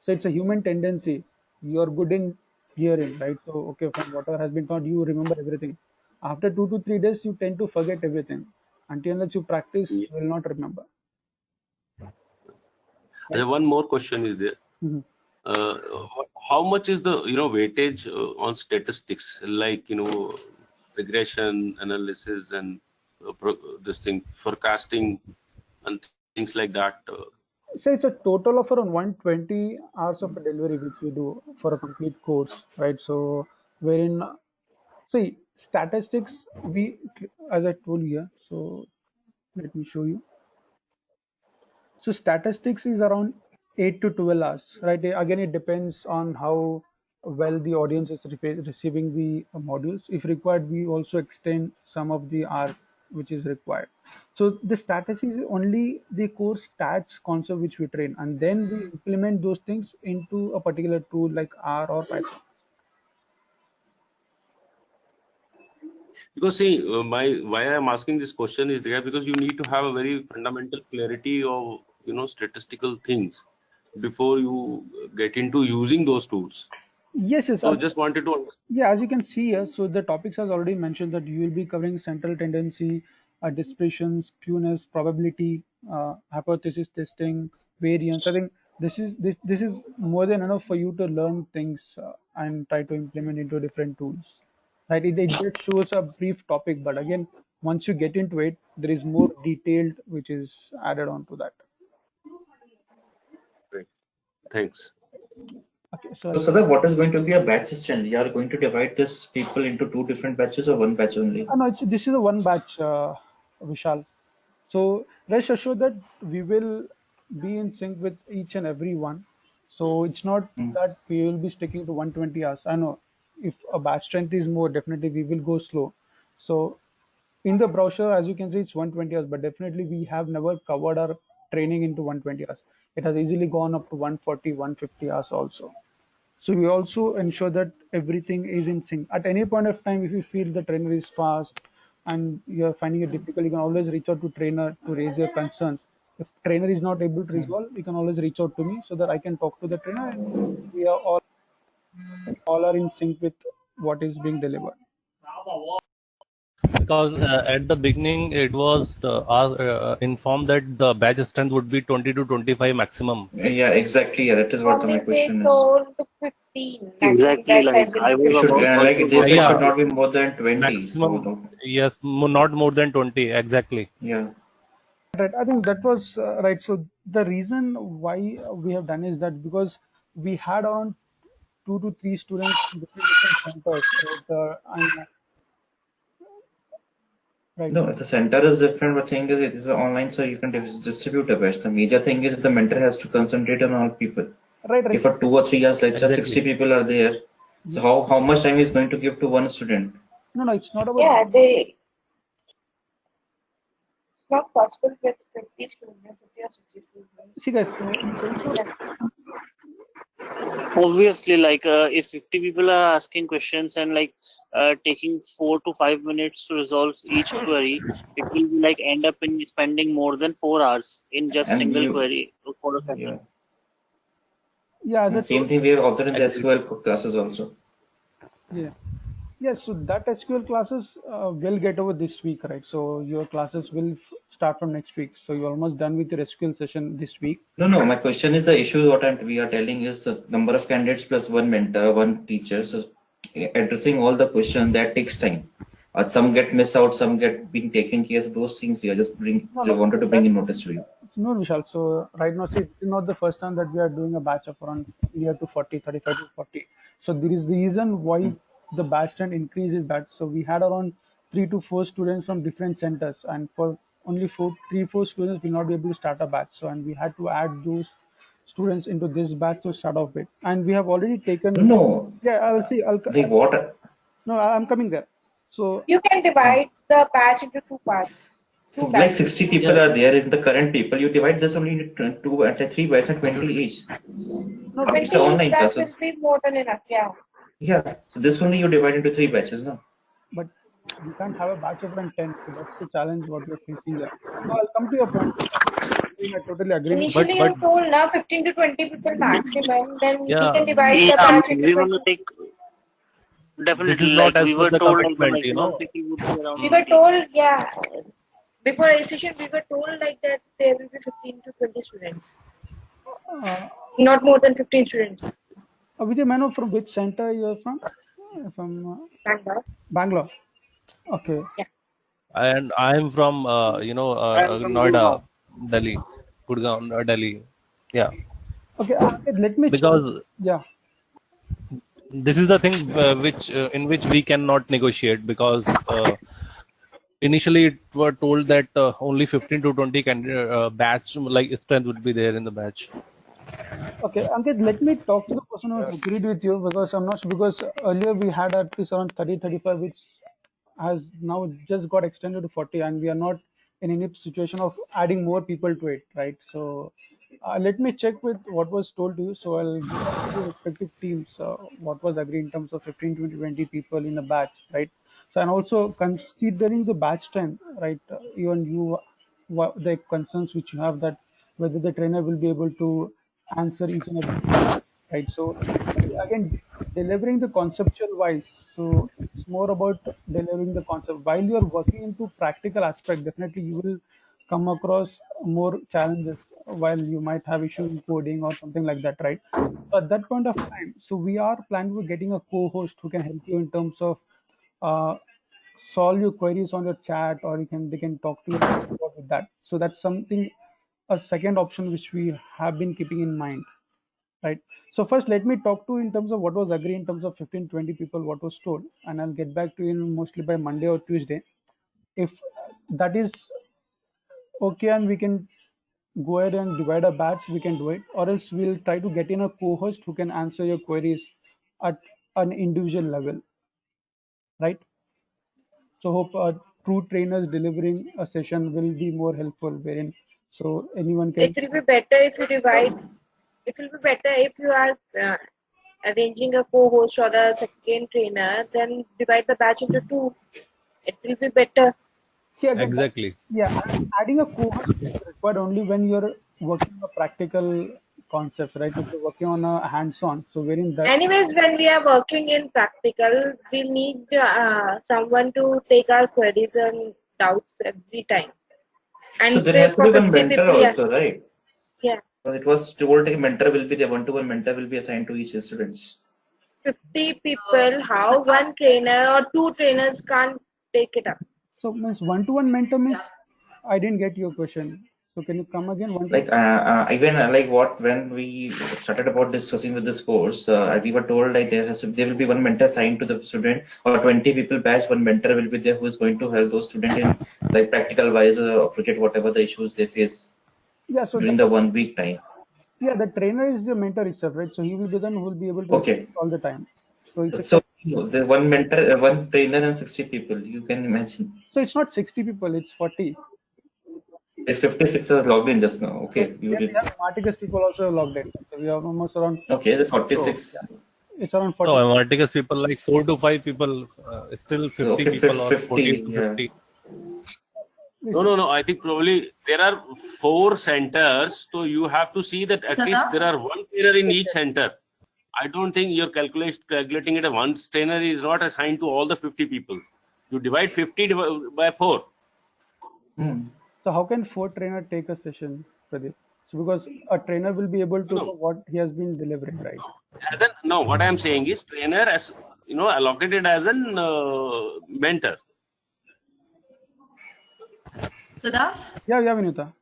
So it's a human tendency. You are good in hearing, right? So okay, from whatever has been taught, you remember everything. After 2 to 3 days, you tend to forget everything. Until unless you practice, you will not remember. One more question is there. Mm-hmm. How much is the weightage on statistics, like regression analysis and this thing, forecasting and things like that? say it's a total of around 120 hours of delivery which we do for a complete course, right? So wherein, see, statistics, we, as I told you, so let me show you. So statistics is around 8 to 12 hours, right? Again, it depends on how well the audience is receiving the modules. If required, we also extend some of the hour which is required. So the statistics is only the core stats concept which we train, and then we implement those things into a particular tool like R or Python. Because see, why I'm asking this question is there because you need to have a very fundamental clarity of statistical things before you get into using those tools. Yes, yes. So just wanted to. Yeah, as you can see here, so the topics has already mentioned that you will be covering central tendency, dispersion, skewness, probability, hypothesis testing, variance. I think this is more than enough for you to learn things and try to implement into different tools. Right? It just shows a brief topic, but again, once you get into it, there is more detailed which is added on to that. Great. Thanks. Okay, So Sadaf, what is going to be a batch strength? You are going to divide this people into 2 different batches or 1 batch only? No, this is a 1 batch, Vishal. So rest assured that we will be in sync with each and every one. So it's not that we will be sticking to 120 hours. I know if a batch strength is more, definitely we will go slow. So in the brochure, as you can see, it's 120 hours, but definitely we have never covered our training into 120 hours. It has easily gone up to 140, 150 hours also. So we also ensure that everything is in sync. At any point of time, if you feel the trainer is fast and you're finding it difficult, you can always reach out to trainer to raise your concerns. If trainer is not able to resolve, you can always reach out to me so that I can talk to the trainer and we are all are in sync with what is being delivered. Because at the beginning it was informed that the batch strength would be 20 to 25 maximum. Yeah, exactly. Yeah, that is what my question is. Told 15. Exactly, like I was Should, about like to this go should not be more than 20. Maximum, So, yes, not more than 20, exactly. yeah. Right, I think that was right. So the reason why we have done is that because we had around 2 to 3 students in different centers, and right. No, if the center is different, but thing is it is online, so you can distribute a batch. The major thing is if the mentor has to concentrate on all people. Right. If for 2 or 3 years lecture, 60 people are there, so how much time is going to give to one student? No, it's not about. Yeah, it's not possible with 50 students, 50 or 60 students. See guys, obviously, like if 50 people are asking questions and like taking 4 to 5 minutes to resolve each query, it will be like end up in spending more than 4 hours in just And single you- query for a session. yeah, The same thing we have observed in the SQL classes also. Yeah, so that SQL classes will get over this week, right? So your classes will start from next week. So you're almost done with your SQL session this week. No, my question is the issue what we are telling is the number of candidates plus 1 mentor, 1 teacher. So addressing all the questions, that takes time. Some get missed out, some get being taken care of. Those things we are just wanted to bring in notice to you. No, Vishal. So right now, see, it's not the first time that we are doing a batch of around near to 40, 35 to 40. So there is the reason why the batch strength increase is that. So we had around 3 to 4 students from different centers, and for only 3-4 students will not be able to start a batch. So and we had to add those students into this batch to start off with. And we have already taken. No. Yeah, I'll see. Like what? No, I'm coming there. So you can divide the batch into 2 parts. So like 60 people are there in the current people. You divide this only into 2 at 3 batches and 20 each. No, it's an online class. Will be more than enough. Yeah. Yeah. So this only you divide into 3 batches, no? But you can't have a batch of around 10. So that's the challenge what we're facing there. So I'll come to your point. I totally agree. Initially, you told now 15 to 20 people maximum. Then Yeah. we can divide the batch into We want to take definitely like we were told like the maximum people would be around. We were told, yeah. Before registration, we were told like that there will be 15 to 20 students. Not more than 15 students. Vijay, may I know from which center you are from? From Bangalore. Bangalore. Okay. Yeah. And I am from Noida, Delhi, Gurgaon, Delhi. Yeah, Okay, let me because check. Yeah. this is the thing which in which we cannot negotiate, because initially it were told that only 15 to 20 batch like strength would be there in the batch. Okay, Ankit, let me talk to the person who agreed with you, because I'm not sure, because earlier we had at least around 30, 35, which has now just got extended to 40, and we are not in any situation of adding more people to it, right? So let me check with what was told to you. So I'll give to the respective teams what was agreed in terms of 15 to 20 people in a batch, right? So, and also considering the batch strength, right? Even you, the concerns which you have, that whether the trainer will be able to answer each and every question, right? So again, delivering the conceptual wise, so it's more about delivering the concept. While you're working into practical aspect, definitely you will come across more challenges while you might have issue in coding or something like that, right? So at that point of time, so we are planning on getting a co-host who can help you in terms of uh, solve your queries on your chat, or they can talk to you about that. So that's something, a second option which we have been keeping in mind, right? So first let me talk to in terms of what was agreed in terms of 15-20 people, what was told, and I'll get back to you mostly by Monday or Tuesday. If that is okay and we can go ahead and divide a batch, we can do it, or else we'll try to get in a co-host who can answer your queries at an individual level, right? So hope true trainers delivering a session will be more helpful, wherein so anyone can. It will be better if you divide. It will be better if you are arranging a co-host or a second trainer, then divide the batch into two. It will be better. See, again, Exactly. yeah, adding a co-host is required only when you're working on practical concepts, right? If you're working on a hands-on, so wherein that. Anyways, when we are working in practical, we need someone to take our queries and doubts every time. And So there has to be for one 50 mentor people, also, right? yeah. It was told a mentor will be the one-to-one mentor will be assigned to each students. 50 people, how one trainer or two trainers can't take it up? So means one-to-one mentor means, I didn't get your question. So can you come again? Like even like what when we started about discussing with this course, we were told like there will be one mentor assigned to the student, or 20 people batch, one mentor will be there who is going to help those students in like practical wise project whatever the issues they face during the 1 week time. Yeah, the trainer is the mentor itself, right? So he will be the one who will be able to Okay. all the time. So it's So the one mentor, one trainer, and 60 people. You can imagine. So it's not 60 people; it's 40. If 56 is logged in just now. Okay, you Yeah, we did. have Marticus people also logged in. So we have almost around. Okay, the 46. So, yeah, it's around 40. So Marticus people like 4 to 5 people, still 50 So, okay, people or 50, 14 to 50. No. I think probably there are 4 centers, so you have to see that at least there are one trainer in each center. I don't think you're calculating it. One trainer is not assigned to all the 50 people. You divide 50 by 4. So how can 4 trainer take a session, Pradeep? So because a trainer will be able to know what he has been delivering, right? No, what I'm saying is trainer as allocated as an mentor. Siddharth? Yeah, Vinuta.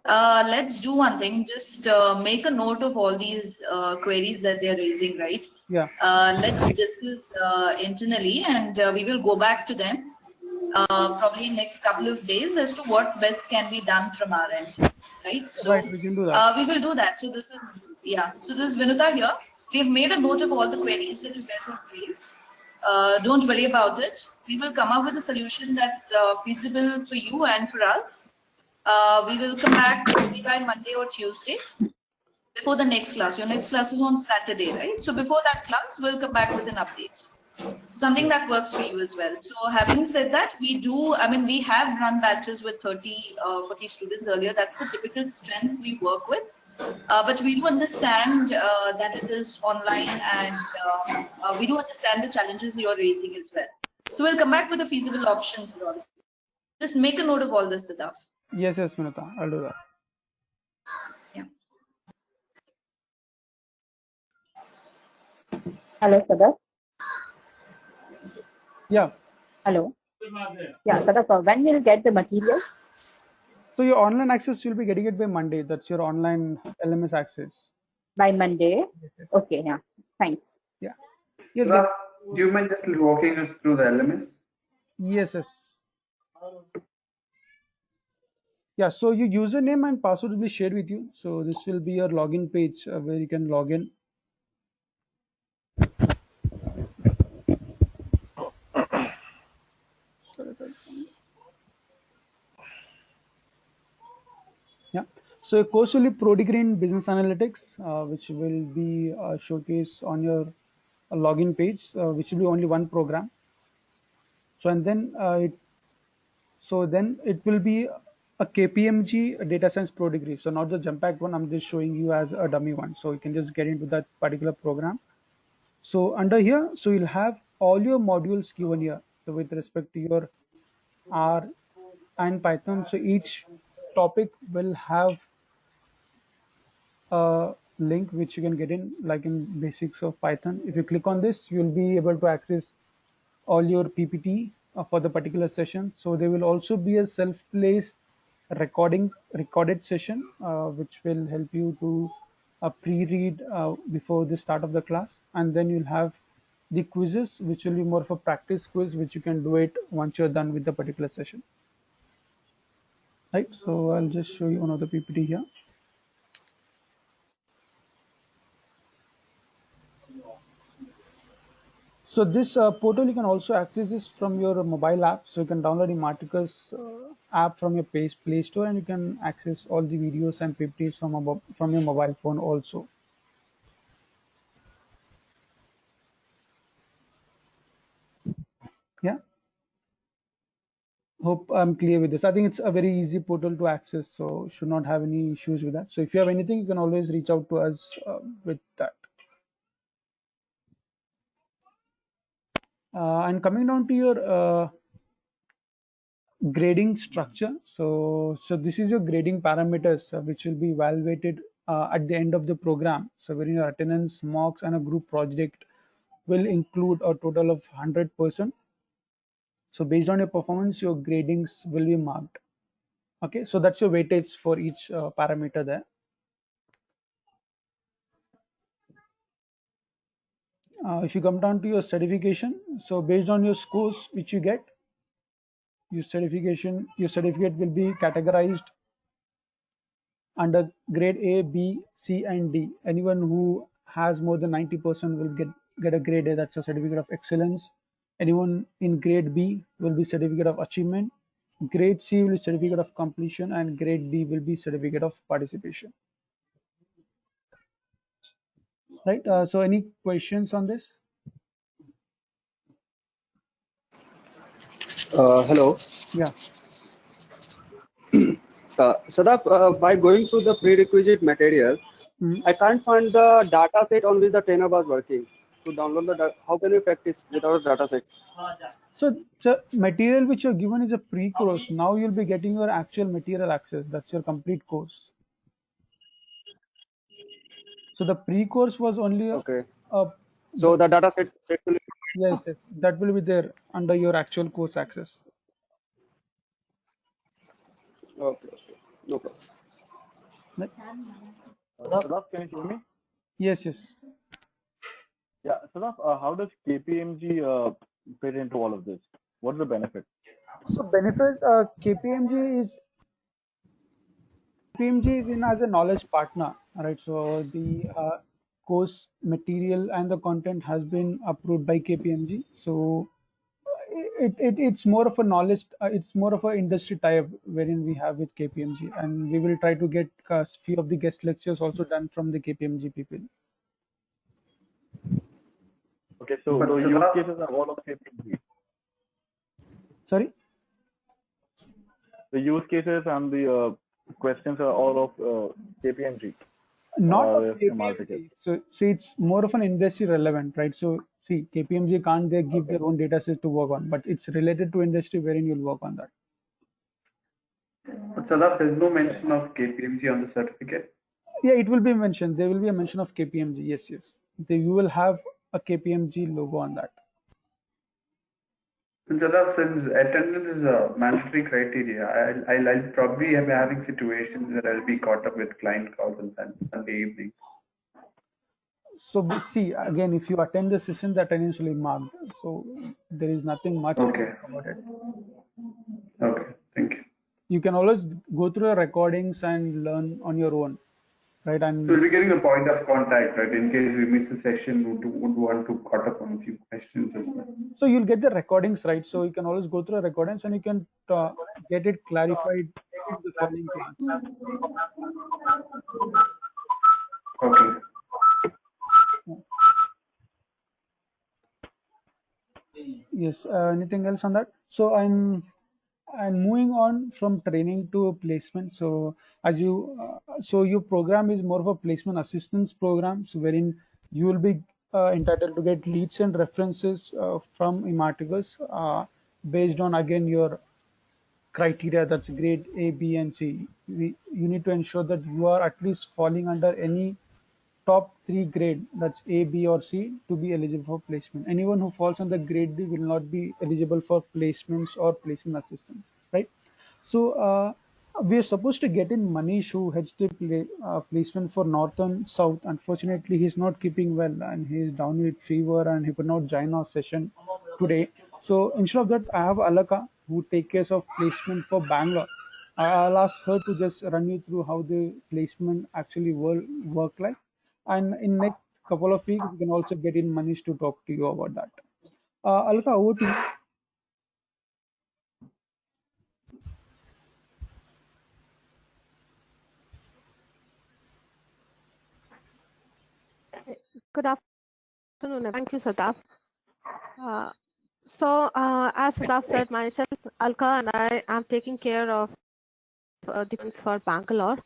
Let's do one thing. Just make a note of all these queries that they're raising, right? Yeah. Let's discuss internally, and we will go back to them probably in next couple of days as to what best can be done from our end, right? So right, we can do that. we will do that. So this is So this is Vinuta here. We have made a note of all the queries that you guys have raised. Don't worry about it. We will come up with a solution that's feasible for you and for us. We will come back probably by Monday or Tuesday before the next class. Your next class is on Saturday, right? So before that class, we'll come back with an update. Something that works for you as well. So having said that, we have run batches with 30, 40 students earlier. That's the typical strength we work with. But we do understand that it is online, and we do understand the challenges you're raising as well. So we'll come back with a feasible option for all of you. Just make a note of all this stuff. Yes, Vinuta, I'll do that. Yeah. Hello, Sadaf. Yeah. Hello. Yeah, Sadaf, when will you get the material? So your online access, you'll be getting it by Monday. That's your online LMS access. By Monday? Yes. Okay, yeah. Thanks. Yeah. Yes. Do you mind just walking us through the LMS? Yes. Yeah, so your username and password will be shared with you. So this will be your login page where you can log in. Yeah. So your course will be Pro Degree in Business Analytics, which will be showcased on your login page, which will be only one program. So and then it will be a KPMG Data Science Pro Degree. So not the Jumpact one. I'm just showing you as a dummy one. So you can just get into that particular program. So under here, so you'll have all your modules given here. So with respect to your R and Python, so each topic will have a link which you can get in, like in basics of Python. If you click on this, you'll be able to access all your PPT for the particular session. So there will also be a self-placed recorded session, which will help you to pre-read before the start of the class. And then you'll have the quizzes, which will be more of a practice quiz, which you can do it once you're done with the particular session. Right, so I'll just show you another PPT here. So this portal, you can also access this from your mobile app. So you can download the Marticus app from your Play Store, and you can access all the videos and PPTs from your mobile phone also. Yeah. Hope I'm clear with this. I think it's a very easy portal to access, so should not have any issues with that. So if you have anything, you can always reach out to us with that. And coming down to your grading structure. So this is your grading parameters, which will be evaluated at the end of the program. So wherein your attendance, mocks, and a group project will include a total of 100%. So based on your performance, your gradings will be marked. Okay, so that's your weightage for each parameter there. If you come down to your certification, so based on your scores which you get, your certificate will be categorized under grade A, B, C, and D. Anyone who has more than 90% will get a grade A, that's a certificate of excellence. Anyone in grade B will be certificate of achievement. Grade C will be certificate of completion, and grade D will be certificate of participation. Right, so any questions on this? Hello. Yeah. Sadaf, by going through the prerequisite material, I can't find the data set on which the trainer was working. To download the data, how can we practice without a data set? So the material which you're given is a pre-course. Now you'll be getting your actual material access. That's your complete course. So the pre-course was only so the data set will yes, that will be there under your actual course access. Okay, no problem. Sadaf, can you hear me? Yes. Yeah, Sadaf, how does KPMG fit into all of this? What's the benefit? So benefit, KPMG is in as a knowledge partner, right? So the course material and the content has been approved by KPMG. So it's more of a knowledge, it's more of an industry tie-up wherein we have with KPMG, and we will try to get a few of the guest lectures also done from the KPMG people. Okay, so the use cases are all of KPMG. Sorry? The use cases and the questions are all of KPMG. Not of KPMG. So it's more of an industry relevant, right? So see, KPMG can't they give their own data set to work on, but it's related to industry wherein you'll work on that. But Sadaf, there's no mention of KPMG on the certificate. Yeah, it will be mentioned. There will be a mention of KPMG. Yes. You will have a KPMG logo on that. Sadaf, since attendance is a mandatory criteria, I'll probably be having situations where I'll be caught up with client calls on Sunday evening. So see, again, if you attend the session, the attendance will be marked. So there is nothing much about it. Okay, thank you. You can always go through the recordings and learn on your own, right? And So we'll be getting a point of contact, right? In case we miss a session, would want to caught up on a few questions as well. so you'll get the recordings, right? So you can always go through the recordings and you can get it clarified in the following class. Okay. Yes. Anything else on that? So I'm moving on from training to placement. So as you, so your program is more of a placement assistance program, so wherein you will be entitled to get leads and references from Imarticus based on again your criteria, that's grade A, B, and C. You need to ensure that you are at least falling under any top 3 grade, that's A, B, or C, to be eligible for placement. Anyone who falls under grade D will not be eligible for placements or placement assistance, right? So we are supposed to get in Manish, who heads the placement for North and South. Unfortunately, he's not keeping well and he's down with fever and he could not join our session today. So instead of that, I have Alaka, who takes care of placement for Bangalore. I'll ask her to just run you through how the placement actually work like. And in next couple of weeks, we can also get in Manish to talk to you about that. Alaka, over to you. Good afternoon. Thank you, Sadaf. As Sadaf said, myself, Alka, and I am taking care of defense for Bangalore.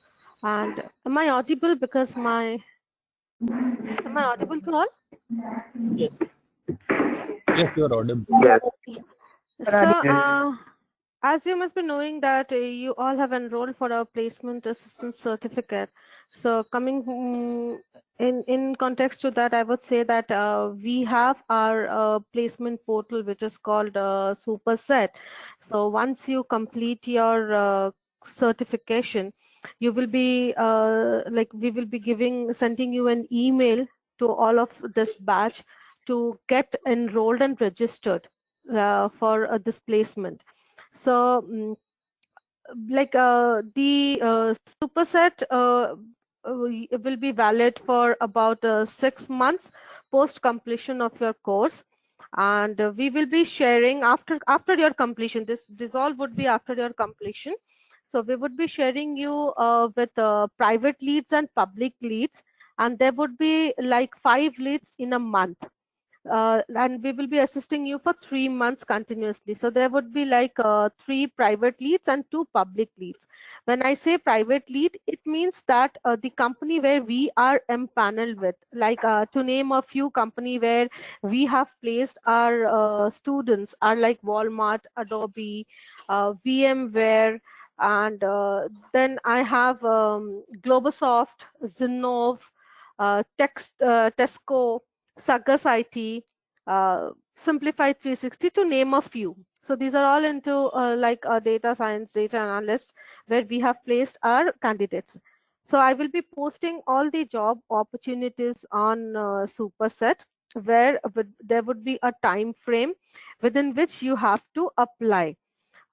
And am I audible? Because am I audible to all? Yes. Yes, you are audible. So, as you must be knowing that you all have enrolled for a placement assistance certificate. So coming in context to that, I would say that we have our placement portal, which is called Superset. So once you complete your certification, you will be we will be sending you an email to all of this batch to get enrolled and registered for this placement. So the Superset will be valid for about 6 months post completion of your course, and we will be sharing after your completion. This all would be after your completion. So we would be sharing you with private leads and public leads, and there would be like 5 leads in a month. And we will be assisting you for 3 months continuously. So there would be like 3 private leads and 2 public leads. When I say private lead, it means that the company where we are empaneled with, like to name a few company where we have placed our students are like Walmart, Adobe, VMware, and then I have Globosoft, Zinnov, Tesco, Sagas IT, Simplify 360, to name a few. So these are all into data science, data analyst, where we have placed our candidates. So I will be posting all the job opportunities on Superset, where there would be a time frame within which you have to apply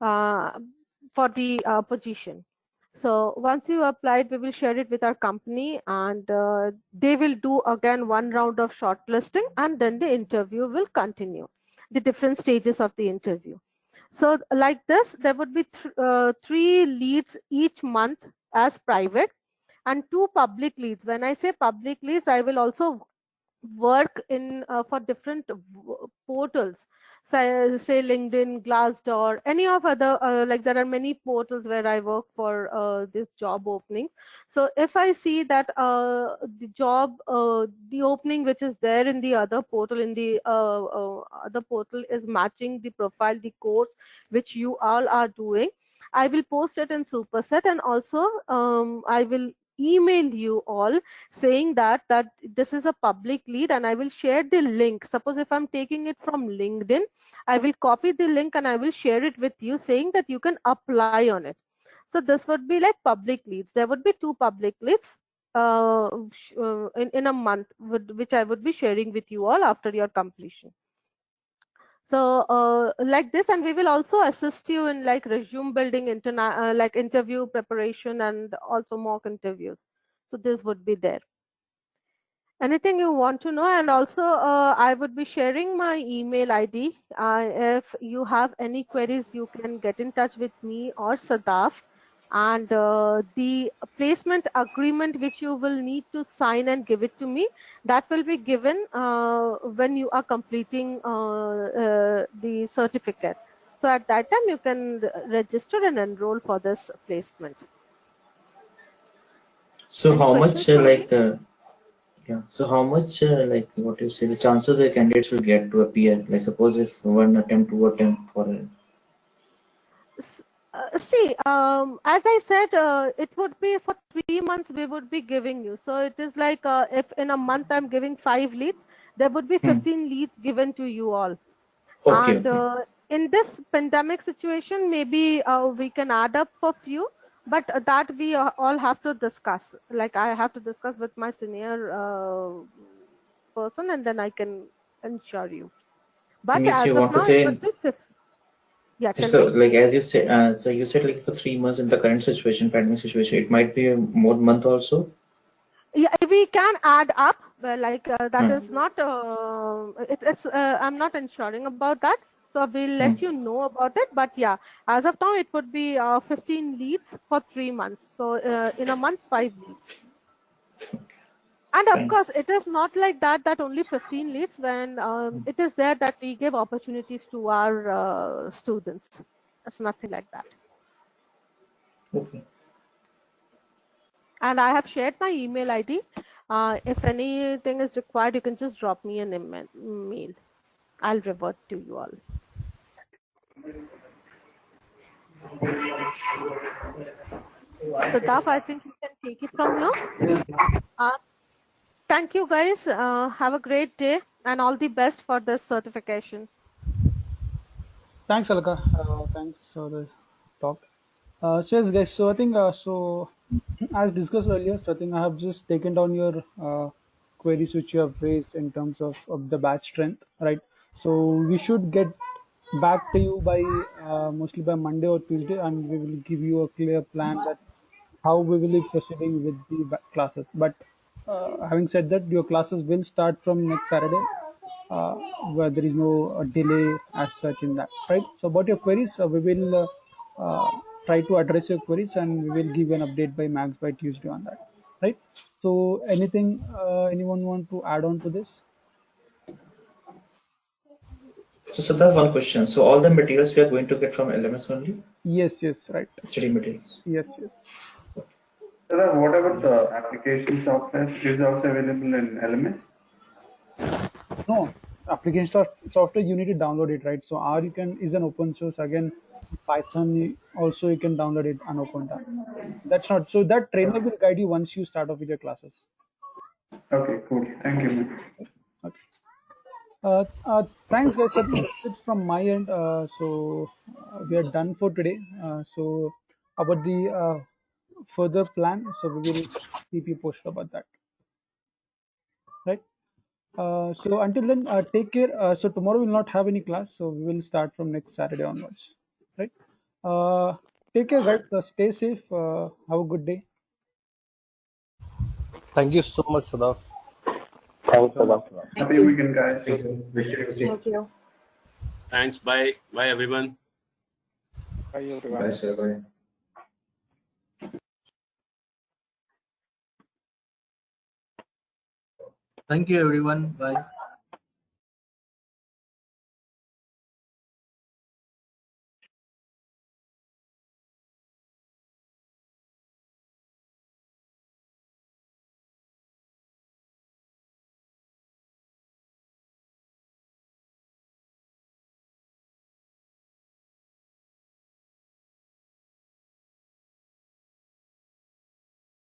for the position. So once you applied, we will share it with our company, and they will do again 1 round of shortlisting, and then the interview will continue, the different stages of the interview. So like this, there would be 3 leads each month as private and 2 public leads. When I say public leads, I will also work in for different portals, say LinkedIn, Glassdoor, any of other there are many portals where I work for this job opening. So if I see that the job, the opening which is there in the other portal, other portal is matching the profile, the course which you all are doing, I will post it in Superset, and also I will email you all saying that this is a public lead, and I will share the link. Suppose if I'm taking it from LinkedIn, I will copy the link and I will share it with you, saying that you can apply on it. So this would be like public leads. There would be 2 public leads in a month, which I would be sharing with you all after your completion. So like this, and we will also assist you in like resume building, like interview preparation, and also mock interviews. So this would be there. Anything you want to know, and also I would be sharing my email ID. If you have any queries, you can get in touch with me or Sadaf. And the placement agreement which you will need to sign and give it to me, that will be given when you are completing the certificate. So at that time you can register and enroll for this placement. So Any how questions much for me? yeah, so how much what you say the chances the candidates will get to appear? Like suppose if 1 attempt, 2 attempt for a See, as I said, it would be for 3 months we would be giving you. So it is like if in a month I'm giving 5 leads, there would be 15 leads given to you all. Okay, And okay. in this pandemic situation, maybe we can add up for few, but that we all have to discuss. Like I have to discuss with my senior person, and then I can ensure you. So But means as you of want to now, it would say, be 50. Yeah, tell so me. like as you say, so you said like for 3 months in the current situation, pandemic situation, it might be a more month also. Yeah, we can add up. Like that is not. It's. I'm not ensuring about that. So we'll let you know about it. But yeah, as of now, it would be 15 leads for 3 months. So in a month, 5 leads. And of course, it is not like that only 15 leads. When it is there that we give opportunities to our students. It's nothing like that. Okay. And I have shared my email ID. If anything is required, you can just drop me an email. I'll revert to you all. Sadaf, I think you can take it from here. Thank you guys. Have a great day and all the best for this certification. Thanks, Alaka. Thanks for the talk. So yes, guys. So I think so as discussed earlier, so I think I have just taken down your queries which you have raised in terms of the batch strength, right? So we should get back to you by mostly by Monday or Tuesday, and we will give you a clear plan that how we will be proceeding with the classes. But having said that, your classes will start from next Saturday, where there is no delay as such in that, right? So about your queries, we will try to address your queries, and we will give you an update by max by Tuesday on that, right? So anything anyone want to add on to this? So that's one question. So all the materials we are going to get from LMS only? Yes, right. Study materials. Yes. So what about the application software is also available in LMS? No, application software you need to download it, right? So R is an open source. Again, Python also you can download it and open that. That's not so that trainer will guide you once you start off with your classes. Okay, cool. Thank you. Okay. Thanks, guys. I think that's it from my end. So we are done for today. So about the further plan, so we will keep you posted about that. Right. So until then, take care. So tomorrow we will not have any class, so we will start from next Saturday onwards. Right. Take care, guys. Stay safe. Have a good day. Thank you so much, Sadaf. Thanks, Sadaf. Happy weekend, guys. Thank you. Thanks. Bye. Bye, everyone. Bye, everyone. Bye, sir. Bye. Thank you, everyone. Bye.